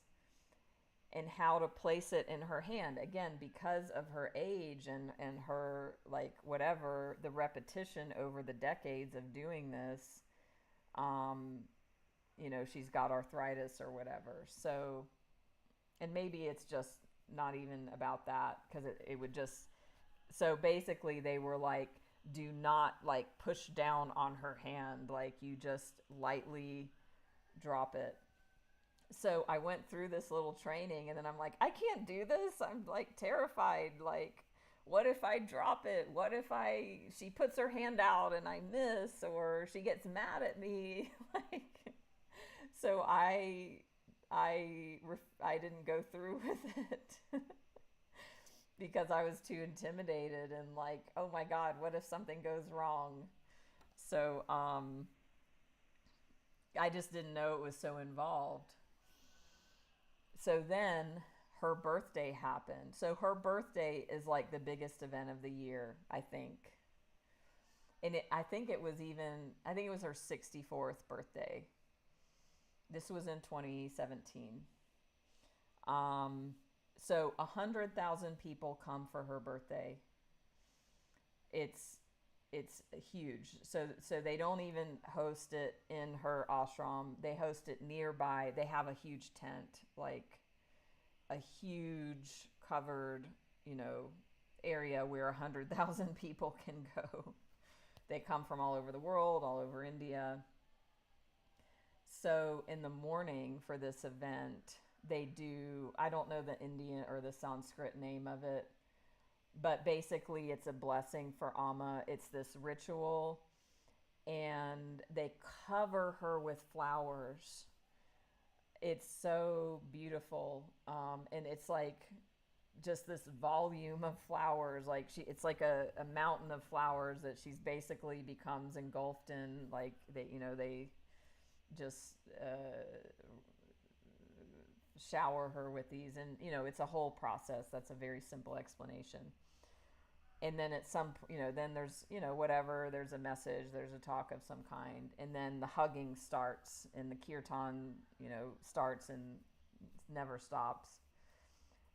and how to place it in her hand. Again, because of her age and her, like, whatever, the repetition over the decades of doing this, she's got arthritis or whatever. So, and maybe it's just not even about that, because it would just, so basically they were like, do not like push down on her hand, like you just lightly drop it. So I went through this little training, and then I'm like, I can't do this. I'm like terrified. Like, what if I drop it? What if she puts her hand out and I miss, or she gets mad at me? Like, so I didn't go through with it because I was too intimidated and like, oh my God, what if something goes wrong? So I just didn't know it was so involved. So then her birthday happened. So her birthday is like the biggest event of the year, I think. And I think it was her 64th birthday. This was in 2017. So 100,000 people come for her birthday. It's huge. So they don't even host it in her ashram. They host it nearby. They have a huge tent, like a huge covered, area where 100,000 people can go. They come from all over the world, all over India. So in the morning for this event, they do, I don't know the Indian or the Sanskrit name of it, but basically it's a blessing for Amma. It's this ritual, and they cover her with flowers. It's so beautiful. And it's like just this volume of flowers. Like it's like a mountain of flowers that she's basically becomes engulfed in. Like they just shower her with these, and it's a whole process. That's a very simple explanation. And then at some, then there's, whatever, there's a message, there's a talk of some kind. And then the hugging starts, and the kirtan, starts and never stops.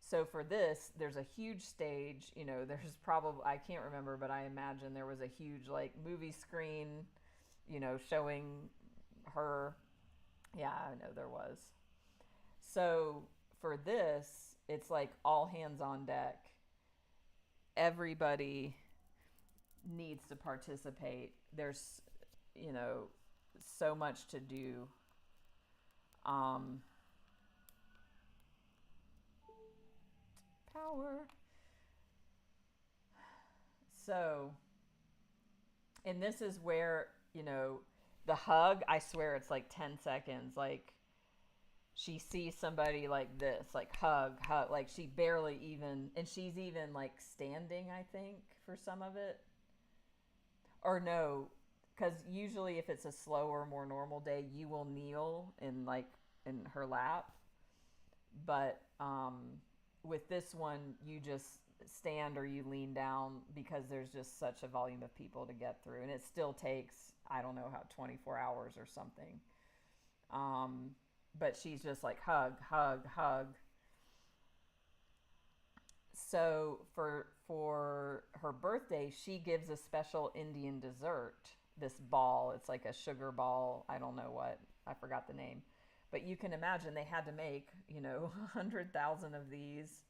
So for this, there's a huge stage, there's probably, I can't remember, but I imagine there was a huge like movie screen, showing her. Yeah, I know there was. So for this, it's like all hands on deck. Everybody needs to participate. There's, so much to do. Power. So, and this is where, the hug, I swear it's like 10 seconds. Like, she sees somebody like this, like hug, like she barely even, and she's even like standing, I think, for some of it. Or no, because usually if it's a slower, more normal day, you will kneel in her lap. But with this one, you just stand or you lean down because there's just such a volume of people to get through. And it still takes, I don't know how, 24 hours or something. But she's just like hug, hug, hug. So for her birthday, she gives a special Indian dessert, this ball. It's like a sugar ball. I don't know what. I forgot the name. But you can imagine they had to make, 100,000 of these.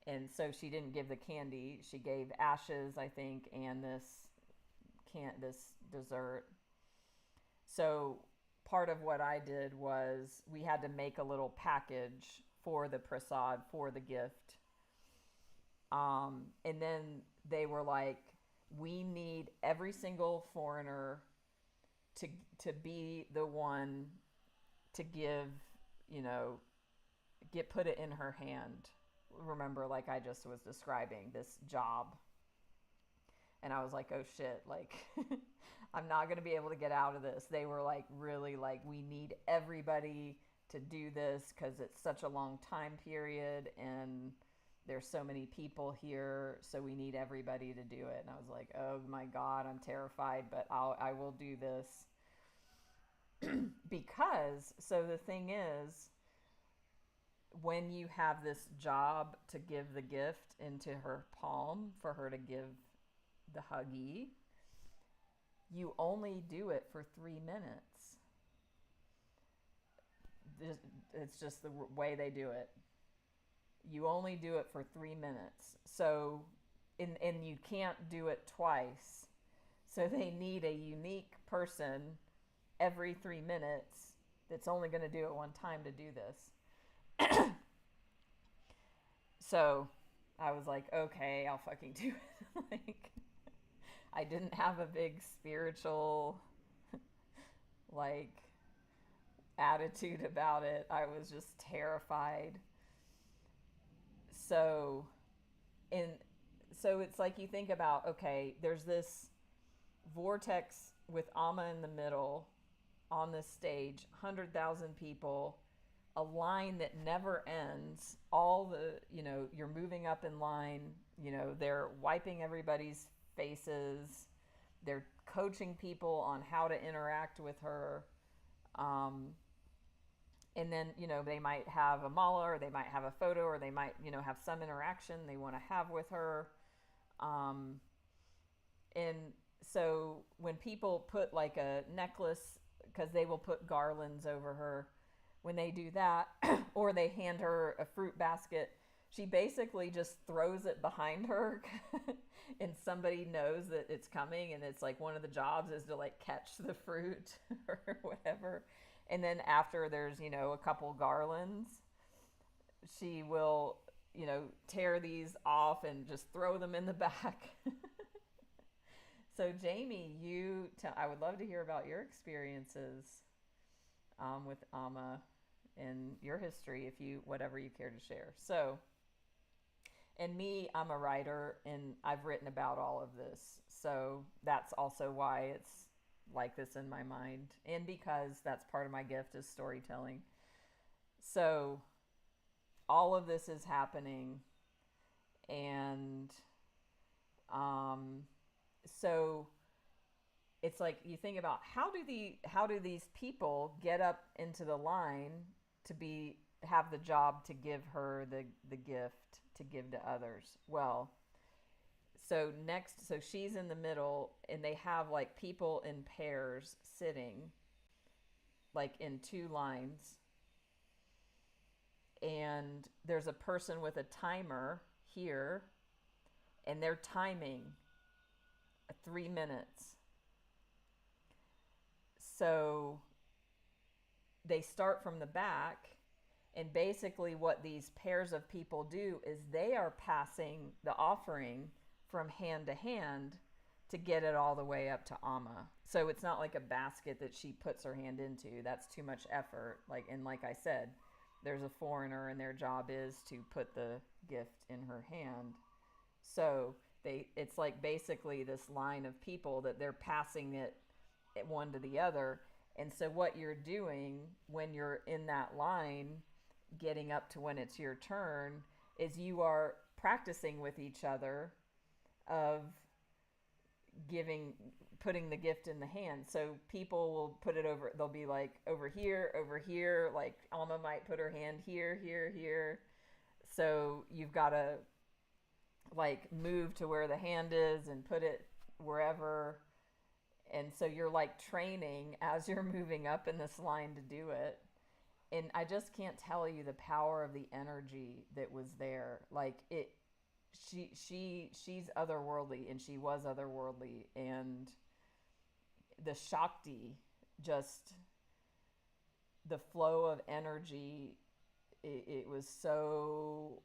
And so she didn't give the candy. She gave ashes, I think, and this dessert. So part of what I did was we had to make a little package for the prasad, for the gift. And then they were like, we need every single foreigner to be the one to give, put it in her hand. Remember, like I just was describing, this job. And I was like, oh shit, like, I'm not going to be able to get out of this. They were like, really, like, we need everybody to do this because it's such a long time period and there's so many people here. So we need everybody to do it. And I was like, oh my God, I'm terrified, but I will do this. Because, so the thing is, when you have this job to give the gift into her palm for her to give the huggy, you only do it for 3 minutes. It's just the way they do it. You only do it for 3 minutes. So, and you can't do it twice. So they need a unique person every 3 minutes that's only going to do it one time to do this. So I was like, okay, I'll fucking do it. Like, I didn't have a big spiritual, like, attitude about it. I was just terrified. So it's like you think about, okay, there's this vortex with Amma in the middle on this stage, 100,000 people, a line that never ends. All the, you're moving up in line, they're wiping everybody's faces, they're coaching people on how to interact with her. And then, they might have a mala, or they might have a photo, or they might, have some interaction they want to have with her. And so when people put like a necklace, because they will put garlands over her, when they do that, or they hand her a fruit basket, she basically just throws it behind her and somebody knows that it's coming, and it's like one of the jobs is to like catch the fruit or whatever. And then after there's, a couple garlands, she will, tear these off and just throw them in the back. So Jamie, I would love to hear about your experiences with AMMA and your history, whatever you care to share. So, and me, I'm a writer, and I've written about all of this. So that's also why it's like this in my mind, and because that's part of my gift is storytelling. So all of this is happening, and so it's like you think about how do these people get up into the line to have the job to give her the gift to give to others. Well, so she's in the middle, and they have like people in pairs sitting like in two lines, and there's a person with a timer here, and they're timing 3 minutes. So they start from the back, and basically what these pairs of people do is they are passing the offering from hand to hand to get it all the way up to AMMA. So it's not like a basket that she puts her hand into. That's too much effort. Like I said, there's a foreigner, and their job is to put the gift in her hand. So it's like basically this line of people that they're passing it one to the other. And so what you're doing when you're in that line, getting up to when it's your turn, is you are practicing with each other of putting the gift in the hand. So people will put it over, they'll be like over here, like AMMA might put her hand here. So you've got to like move to where the hand is and put it wherever. And so you're like training as you're moving up in this line to do it. And I just can't tell you the power of the energy that was there. Like she's otherworldly, and she was otherworldly, and the Shakti, just the flow of energy, it was so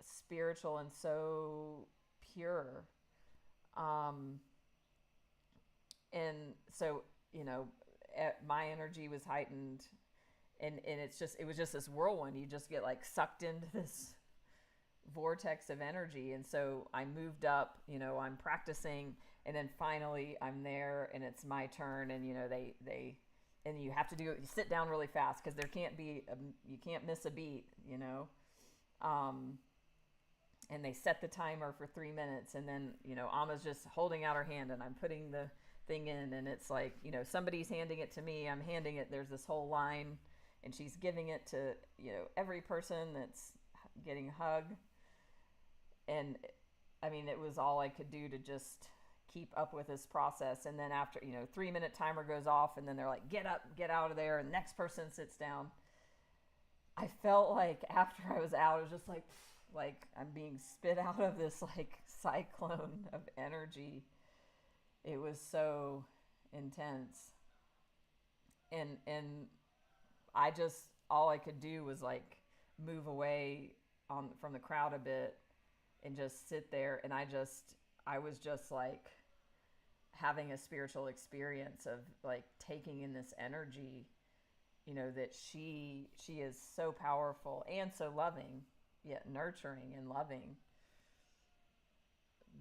spiritual and so pure. And so, my energy was heightened, and it was just this whirlwind. You just get like sucked into this vortex of energy. And so I moved up, I'm practicing, and then finally I'm there, and it's my turn, and and you have to you sit down really fast, because there can't be you can't miss a beat, and they set the timer for 3 minutes, and then Amma's just holding out her hand, and I'm putting the thing in, and it's like somebody's handing it to me, I'm handing it, there's this whole line, and she's giving it to every person that's getting a hug. And I mean, it was all I could do to just keep up with this process. And then after 3 minute timer goes off, and then they're like, get up, get out of there, and next person sits down. I felt like after I was out, it was just like I'm being spit out of this like cyclone of energy. It was so intense, and I just, all I could do was like move away from the crowd a bit and just sit there. And I was just like having a spiritual experience of like taking in this energy, that she is so powerful and so loving, yet nurturing and loving.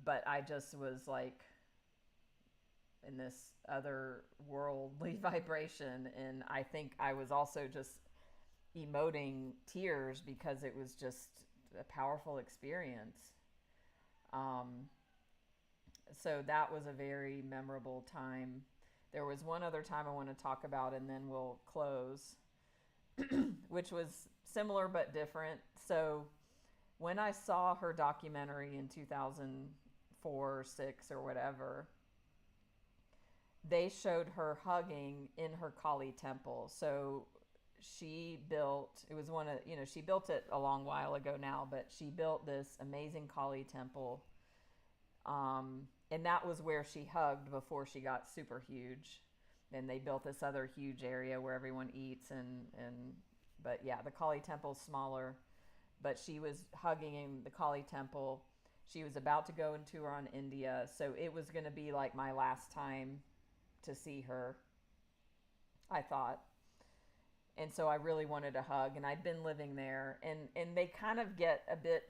But I just was like in this other worldly vibration. And I think I was also just emoting tears because it was just a powerful experience. So that was a very memorable time. There was one other time I want to talk about, and then we'll close, which was similar but different. So when I saw her documentary in 2004 or 6 or whatever, they showed her hugging in her Kali temple. So she built, it was one of, she built it a long while ago now, but she built this amazing Kali temple. And that was where she hugged before she got super huge. And they built this other huge area where everyone eats but yeah, the Kali temple's smaller, but she was hugging in the Kali temple. She was about to go and tour on India, so it was going to be like my last time to see her, I thought. And so I really wanted a hug, and I'd been living there, and they kind of get a bit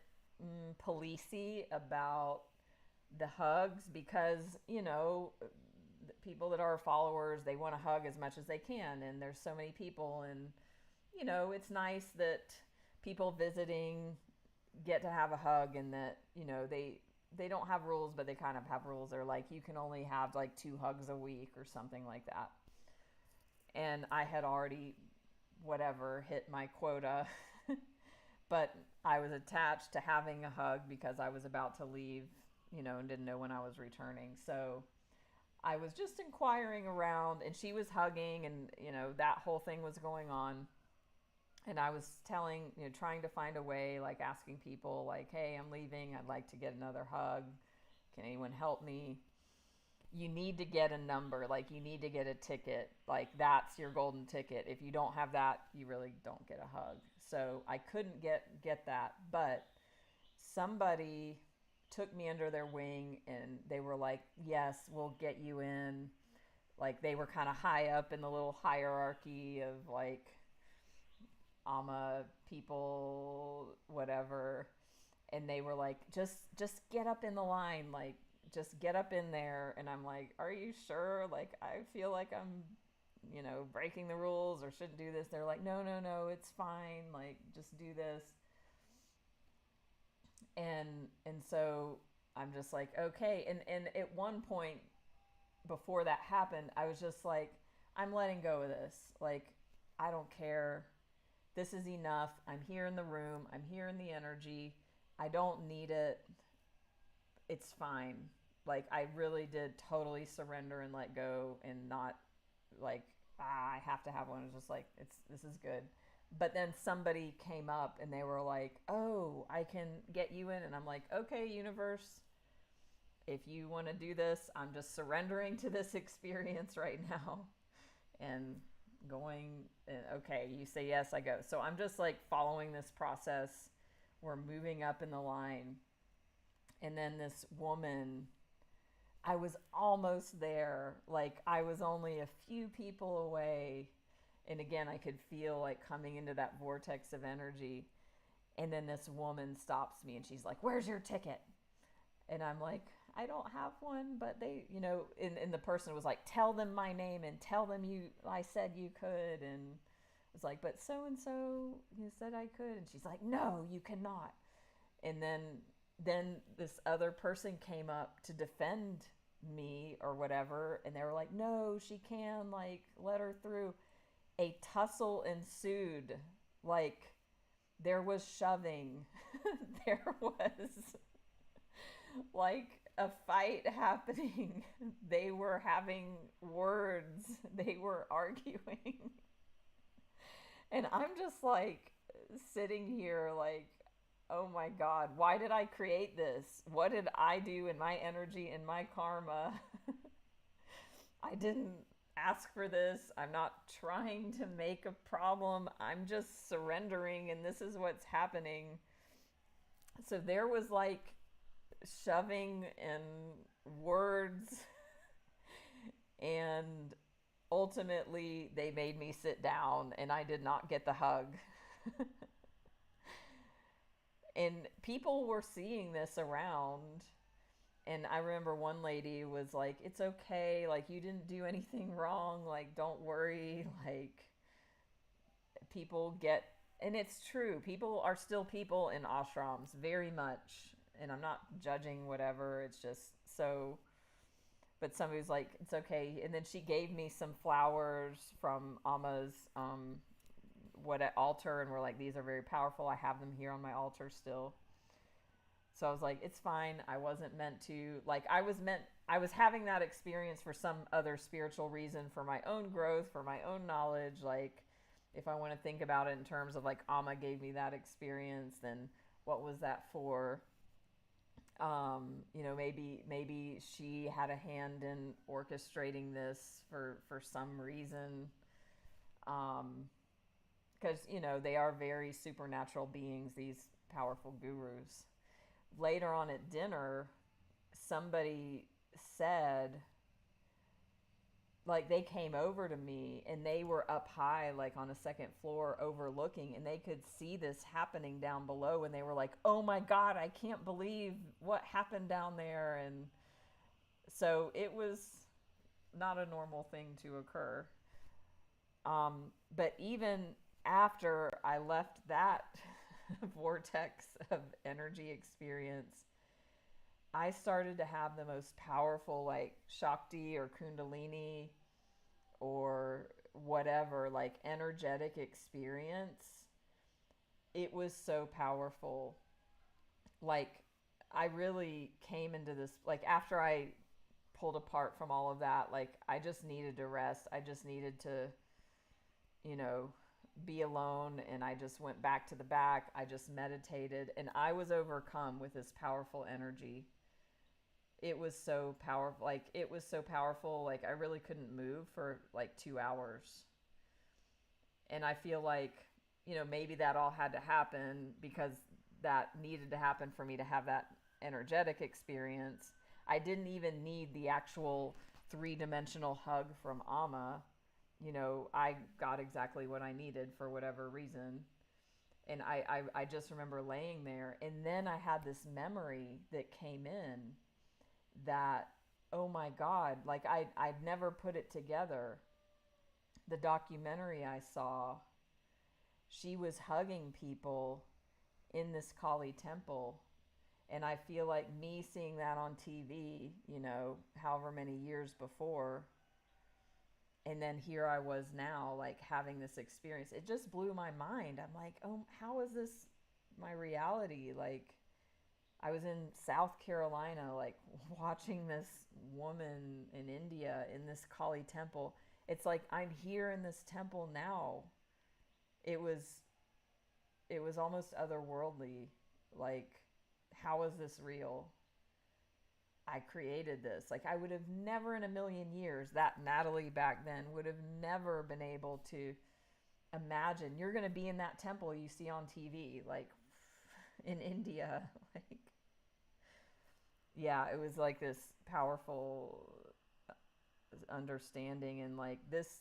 policey about the hugs because, the people that are followers, they want to hug as much as they can, and there's so many people, and it's nice that people visiting get to have a hug, and that they don't have rules, but they kind of have rules. They're like, you can only have like 2 hugs a week or something like that. And I had already hit my quota but I was attached to having a hug because I was about to leave, and didn't know when I was returning. So I was just inquiring around, and she was hugging, and that whole thing was going on. And I was trying to find a way, like asking people like, hey, I'm leaving, I'd like to get another hug, can anyone help me? You need to get a number, like you need to get a ticket, like that's your golden ticket. If you don't have that, you really don't get a hug. So I couldn't get that, but somebody took me under their wing, and they were like, yes, we'll get you in. Like they were kind of high up in the little hierarchy of like AMMA people, whatever. And they were like, just get up in the line, like just get up in there. And I'm like, are you sure? Like I feel like I'm breaking the rules or shouldn't do this. They're like, no, it's fine, like just do this. And so I'm just like, okay. And at one point before that happened, I was just like, I'm letting go of this. Like, I don't care. This is enough. I'm here in the room. I'm here in the energy. I don't need it. It's fine. Like, I really did totally surrender and let go, and not like, I have to have one. It's just like, this is good. But then somebody came up and they were like, oh, I can get you in. And I'm like, okay, universe, if you want to do this, I'm just surrendering to this experience right now and going. Okay, you say yes, I go. So I'm just like following this process. We're moving up in the line. And then this woman, I was almost there. Like I was only a few people away. And again, I could feel like coming into that vortex of energy. And then this woman stops me and she's like, where's your ticket? And I'm like, I don't have one, but they, and the person was like, tell them my name and tell them I said you could. And I was like, but so-and-so, you said I could. And she's like, no, you cannot. And then this other person came up to defend me or whatever. And they were like, no, she can, like, let her through. A tussle ensued. Like, there was shoving. There was like a fight happening. They were having words. They were arguing. And I'm just like sitting here like, oh my God, why did I create this? What did I do in my energy and my karma? I didn't ask for this. I'm not trying to make a problem. I'm just surrendering, and this is what's happening. So there was like shoving and words, and ultimately they made me sit down, and I did not get the hug. And people were seeing this around. And I remember one lady was like, it's okay, like you didn't do anything wrong, like don't worry, like people get, and it's true, people are still people in ashrams very much, and I'm not judging whatever, it's just so, but somebody's like, it's okay. And then she gave me some flowers from Amma's altar, and we're like, these are very powerful, I have them here on my altar still. So I was like, it's fine. I wasn't meant to, like, I was having that experience for some other spiritual reason, for my own growth, for my own knowledge. Like, if I want to think about it in terms of like, Amma gave me that experience, then what was that for? Maybe she had a hand in orchestrating this for some reason. Because, they are very supernatural beings, these powerful gurus. Later on at dinner, somebody said, like, they came over to me and they were up high, like on a second floor overlooking, and they could see this happening down below, and they were like, oh my God, I can't believe what happened down there. And so it was not a normal thing to occur. But even after I left that vortex of energy experience, I started to have the most powerful, like, Shakti or Kundalini or whatever, like, energetic experience. It was so powerful. Like, I really came into this, like, after I pulled apart from all of that, like, I just needed to rest. I just needed to, be alone, and I just went back to the back. I just meditated, and I was overcome with this powerful energy. It was so powerful. Like, I really couldn't move for like 2 hours. And I feel like, maybe that all had to happen because that needed to happen for me to have that energetic experience. I didn't even need the actual 3-dimensional hug from Amma. I got exactly what I needed for whatever reason. And I just remember laying there, and then I had this memory that came in that, oh my God, like, I'd never put it together. The documentary I saw, she was hugging people in this Kali temple. And I feel like me seeing that on TV, however many years before, and then here I was now, like, having this experience. It just blew my mind. I'm like, oh, how is this my reality? Like, I was in South Carolina, like, watching this woman in India in this Kali temple. It's like I'm here in this temple now. It was almost otherworldly. Like, how is this real? I created this. Like, I would have never in a million years, that Natalie back then would have never been able to imagine you're going to be in that temple you see on TV, like, in India. Like, yeah, it was like this powerful understanding, and like, this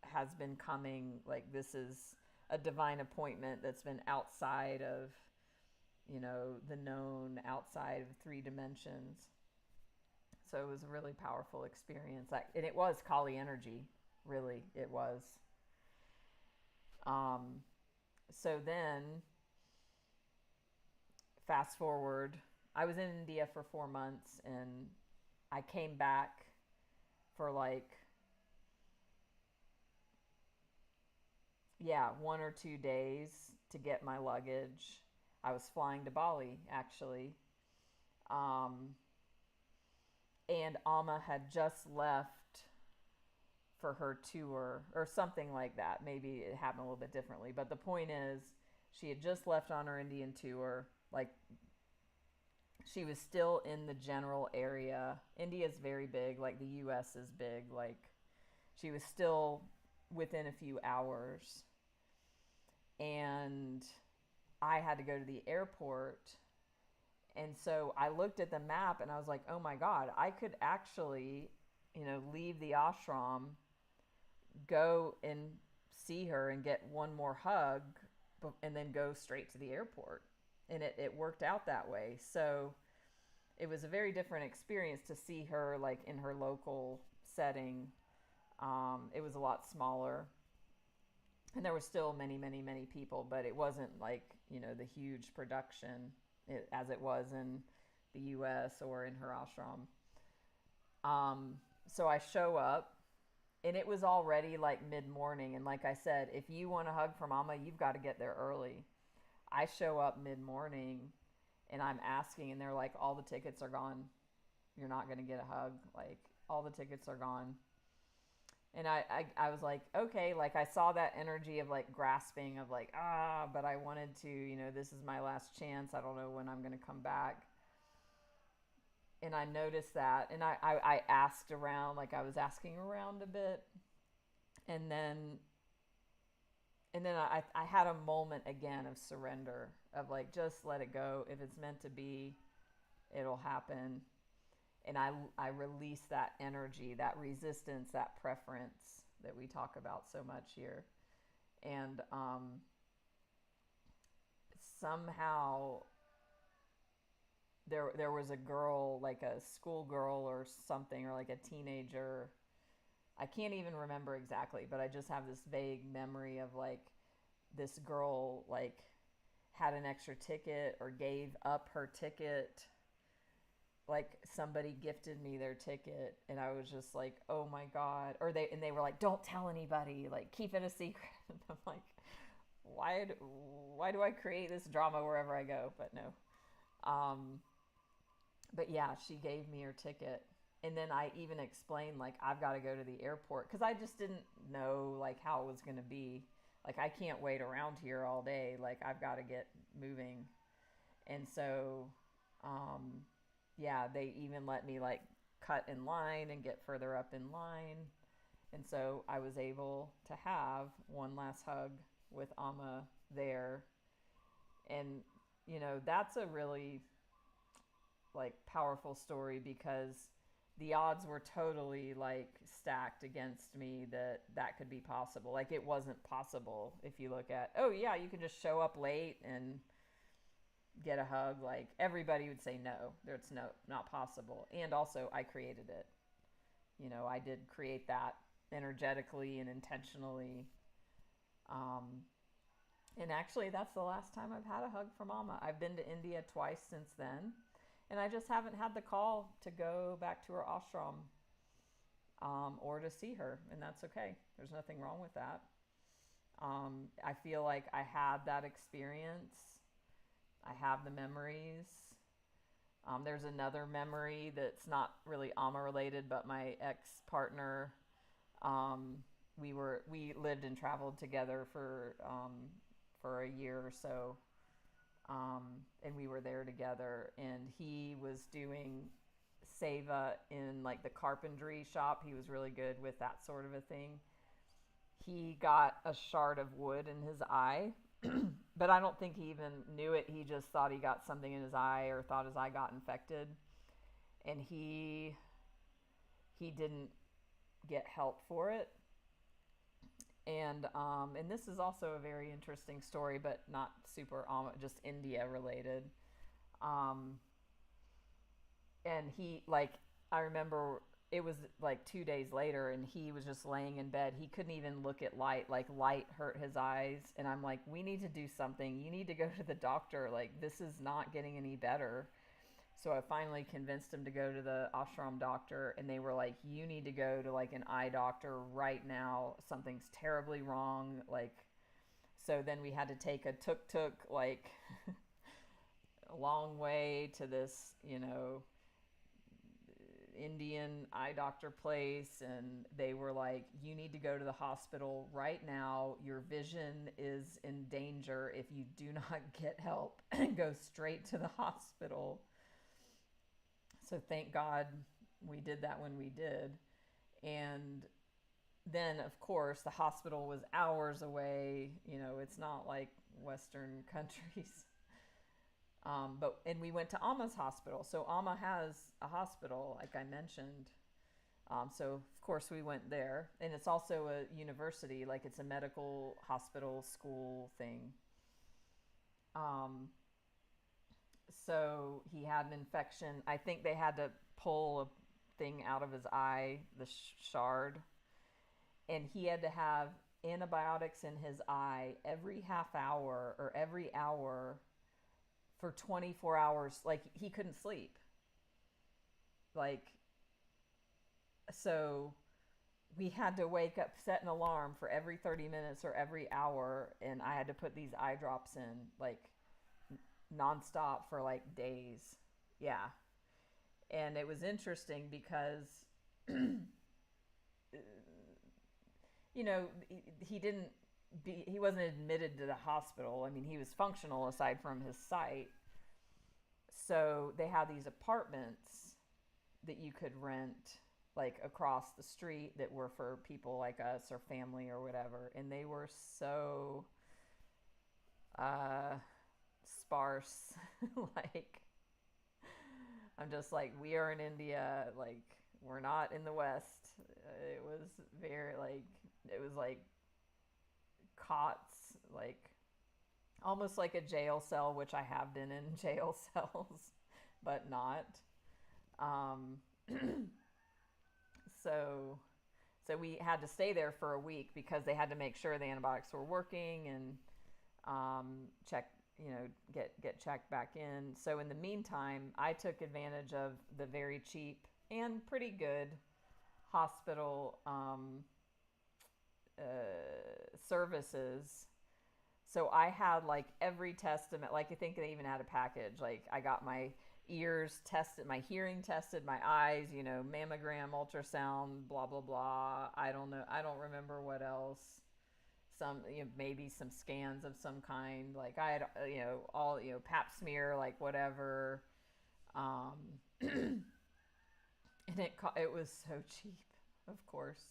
has been coming, like, this is a divine appointment that's been outside of, the known, outside of 3 dimensions. So it was a really powerful experience. And it was Kali energy, really, it was. So then, fast forward, I was in India for 4 months, and I came back for like, 1 or 2 days to get my luggage. I was flying to Bali, actually. And Amma had just left for her tour, or something like that. Maybe it happened a little bit differently. But the point is, she had just left on her Indian tour. Like, she was still in the general area. India's very big, like the US is big. Like, she was still within a few hours. And I had to go to the airport. And so I looked at the map and I was like, oh my God, I could actually, leave the ashram, go and see her and get one more hug, and then go straight to the airport. And it worked out that way. So it was a very different experience to see her, like, in her local setting. It was a lot smaller. And there were still many, many, many people, but it wasn't like, the huge production as it was in the US or in her ashram. So I show up, and it was already like mid-morning. And like I said, if you want a hug from Amma, you've got to get there early. I show up mid-morning, and I'm asking, and they're like, all the tickets are gone. You're not going to get a hug. Like, all the tickets are gone. And I was like, okay, like I saw that energy of like grasping of like, but I wanted to, this is my last chance. I don't know when I'm going to come back. And I noticed that, and I asked around, like I was asking around a bit. And then I had a moment again of surrender, of like, just let it go. If it's meant to be, it'll happen. And I release that energy, that resistance, that preference that we talk about so much here. And somehow there was a girl, like a schoolgirl or something, or like a teenager. I can't even remember exactly, but I just have this vague memory of like this girl like had an extra ticket or gave up her ticket. Like somebody gifted me their ticket, and I was just like, oh my God. Or they were like, don't tell anybody, like keep it a secret. And I'm like, why do I create this drama wherever I go? But no. But yeah, she gave me her ticket. And then I even explained, like, I've got to go to the airport, because I just didn't know like how it was going to be. Like, I can't wait around here all day. Like, I've got to get moving. And so, yeah, they even let me like cut in line and get further up in line. And so I was able to have one last hug with Amma there. And, that's a really like powerful story, because the odds were totally like stacked against me that could be possible. Like, it wasn't possible if you look at, oh yeah, you can just show up late and get a hug. Like, everybody would say no, it's not possible. And also, I created it. I did create that energetically and intentionally. And actually, that's the last time I've had a hug from Amma. I've been to India twice since then, and I just haven't had the call to go back to her ashram or to see her, and that's okay. There's nothing wrong with that. I feel like I had that experience. I have the memories. There's another memory that's not really Amma related, but my ex-partner, we lived and traveled together for a year or so, and we were there together. And he was doing seva in like the carpentry shop. He was really good with that sort of a thing. He got a shard of wood in his eye. But I don't think he even knew it. He just thought he got something in his eye, or thought his eye got infected. And he didn't get help for it. And this is also a very interesting story, but not super, just India related. And he, like, I remember it was like 2 days later, and he was just laying in bed. He couldn't even look at light. Like, light hurt his eyes. And I'm like, we need to do something. You need to go to the doctor. Like, this is not getting any better. So I finally convinced him to go to the ashram doctor, and they were like, you need to go to like an eye doctor right now. Something's terribly wrong. Like, so then we had to take a tuk-tuk, like a long way to this, Indian eye doctor place. And they were like, you need to go to the hospital right now. Your vision is in danger if you do not get help, and go straight to the hospital. So thank God we did that when we did. And then, of course, the hospital was hours away. It's not like Western countries. And we went to Amma's hospital. So Amma has a hospital, like I mentioned. So, of course, we went there. And it's also a university, like it's a medical hospital school thing. So he had an infection. I think they had to pull a thing out of his eye, the shard. And he had to have antibiotics in his eye every half hour or every hour for 24 hours. Like, he couldn't sleep. Like, so we had to wake up, set an alarm for every 30 minutes or every hour, and I had to put these eye drops in, like, nonstop for like days. Yeah. And it was interesting because you know, he wasn't admitted to the hospital. I mean, he was functional aside from his sight. So they had these apartments that you could rent, like, across the street, that were for people like us or family or whatever. And they were so sparse. Like, I'm just like, we are in India, like, we're not in the West. It was very, like, it was like cots, like almost like a jail cell, which I have been in jail cells, but not. Um, so we had to stay there for a week because they had to make sure the antibiotics were working and check, get checked back in. So in the meantime, I took advantage of the very cheap and pretty good hospital services. So I had like every testament, like I think they even had a package. Like, I got my ears tested, my hearing tested, my eyes, mammogram, ultrasound, blah, blah, blah. I don't know. I don't remember what else. Some, maybe some scans of some kind. Like, I had, all, pap smear, like whatever. And it was so cheap, of course,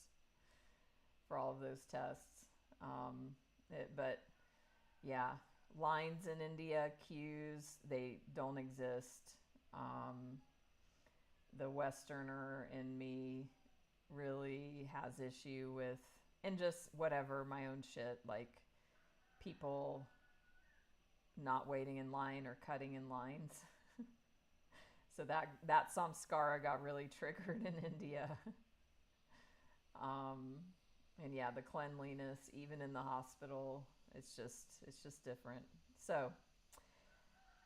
for all of those tests. But yeah, lines in India, queues, they don't exist. The Westerner in me really has issue with, and just whatever, my own shit, like people not waiting in line or cutting in lines. So that samskara got really triggered in India. And yeah, the cleanliness, even in the hospital, it's just different. So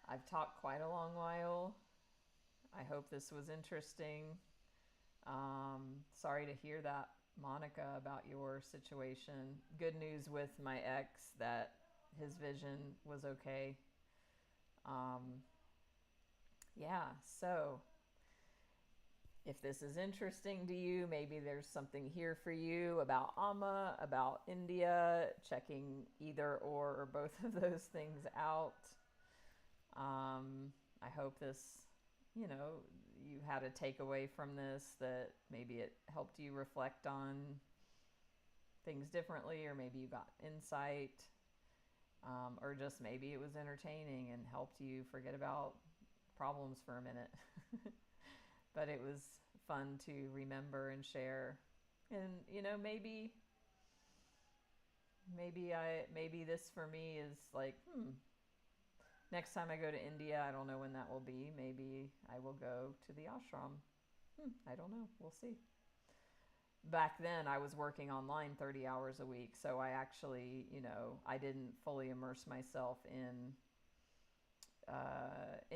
I've talked quite a long while. I hope this was interesting. Sorry to hear that, Monica, about your situation. Good news with my ex that his vision was okay. Yeah, so if this is interesting to you, maybe there's something here for you about AMMA, about India, checking either or both of those things out. I hope this, you had a takeaway from this, that maybe it helped you reflect on things differently, or maybe you got insight, or just maybe it was entertaining and helped you forget about problems for a minute. But it was fun to remember and share. And maybe this for me is like, next time I go to India, I don't know when that will be. Maybe I will go to the ashram. I don't know. We'll see. Back then, I was working online 30 hours a week, so I actually, I didn't fully immerse myself in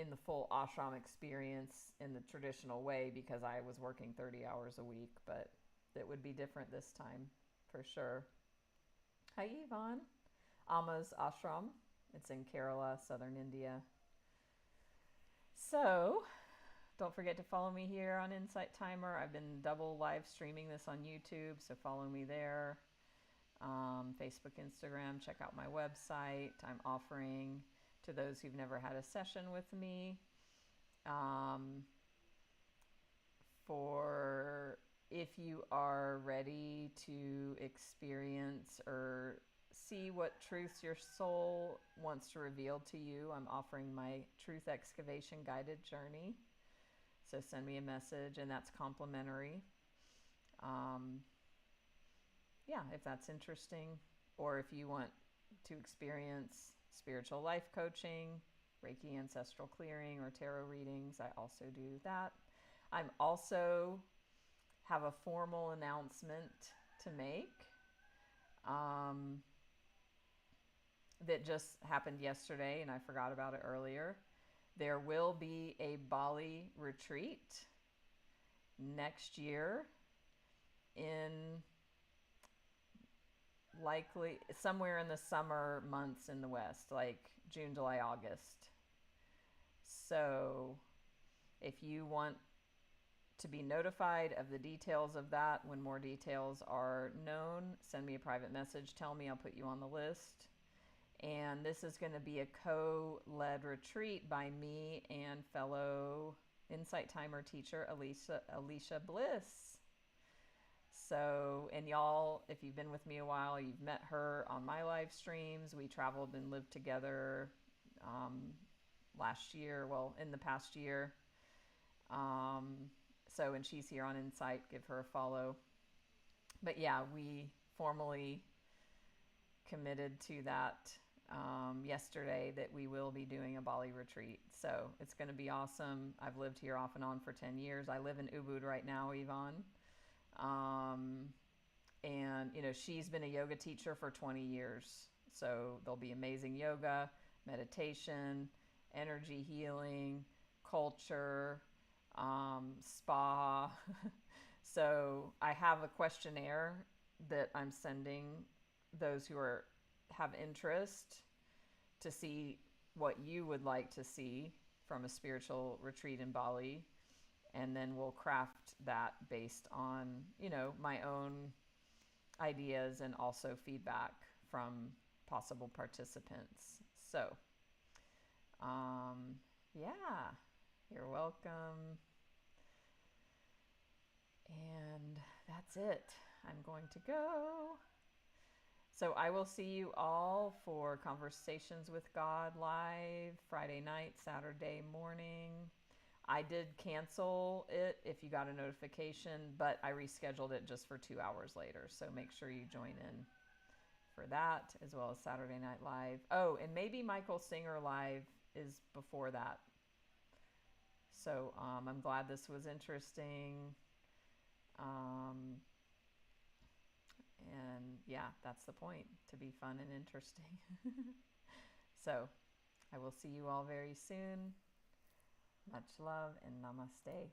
the full ashram experience in the traditional way, because I was working 30 hours a week. But it would be different this time, for sure. Hi, Yvonne. AMMA's ashram. It's in Kerala, southern India. So don't forget to follow me here on Insight Timer. I've been double live streaming this on YouTube, so follow me there. Facebook, Instagram, check out my website. I'm offering, to those who've never had a session with me, for if you are ready to experience or see what truths your soul wants to reveal to you, I'm offering my Truth Excavation Guided Journey. So send me a message, and that's complimentary. Yeah, if that's interesting. Or if you want to experience spiritual life coaching, Reiki Ancestral Clearing, or tarot readings, I also do that. I'm also have a formal announcement to make. that just happened yesterday, and I forgot about it earlier. There will be a Bali retreat next year in likely somewhere in the summer months in the West, like June, July, August. So if you want to be notified of the details of that, when more details are known, send me a private message. Tell me, I'll put you on the list. And this is going to be a co-led retreat by me and fellow Insight Timer teacher Alicia Bliss. So, and y'all, if you've been with me a while, you've met her on my live streams. We traveled and lived together last year, well, in the past year. So, and she's here on Insight, give her a follow. But yeah, we formally committed to that yesterday, that we will be doing a Bali retreat. So it's going to be awesome. I've lived here off and on for 10 years. I live in Ubud right now, Yvonne. And, you know, she's been a yoga teacher for 20 years. So there'll be amazing yoga, meditation, energy healing, culture, spa. So I have a questionnaire that I'm sending those who have interest to see what you would like to see from a spiritual retreat in Bali. And then we'll craft that based on, you know, my own ideas and also feedback from possible participants. So, yeah, you're welcome. And that's it. I'm going to go. So I will see you all for Conversations with God live Friday night, Saturday morning. I did cancel it if you got a notification, but I rescheduled it just for 2 hours later. So make sure you join in for that, as well as Saturday Night Live. Oh, and maybe Michael Singer Live is before that. So I'm glad this was interesting. And yeah, that's the point, to be fun and interesting. So I will see you all very soon. Much love and namaste.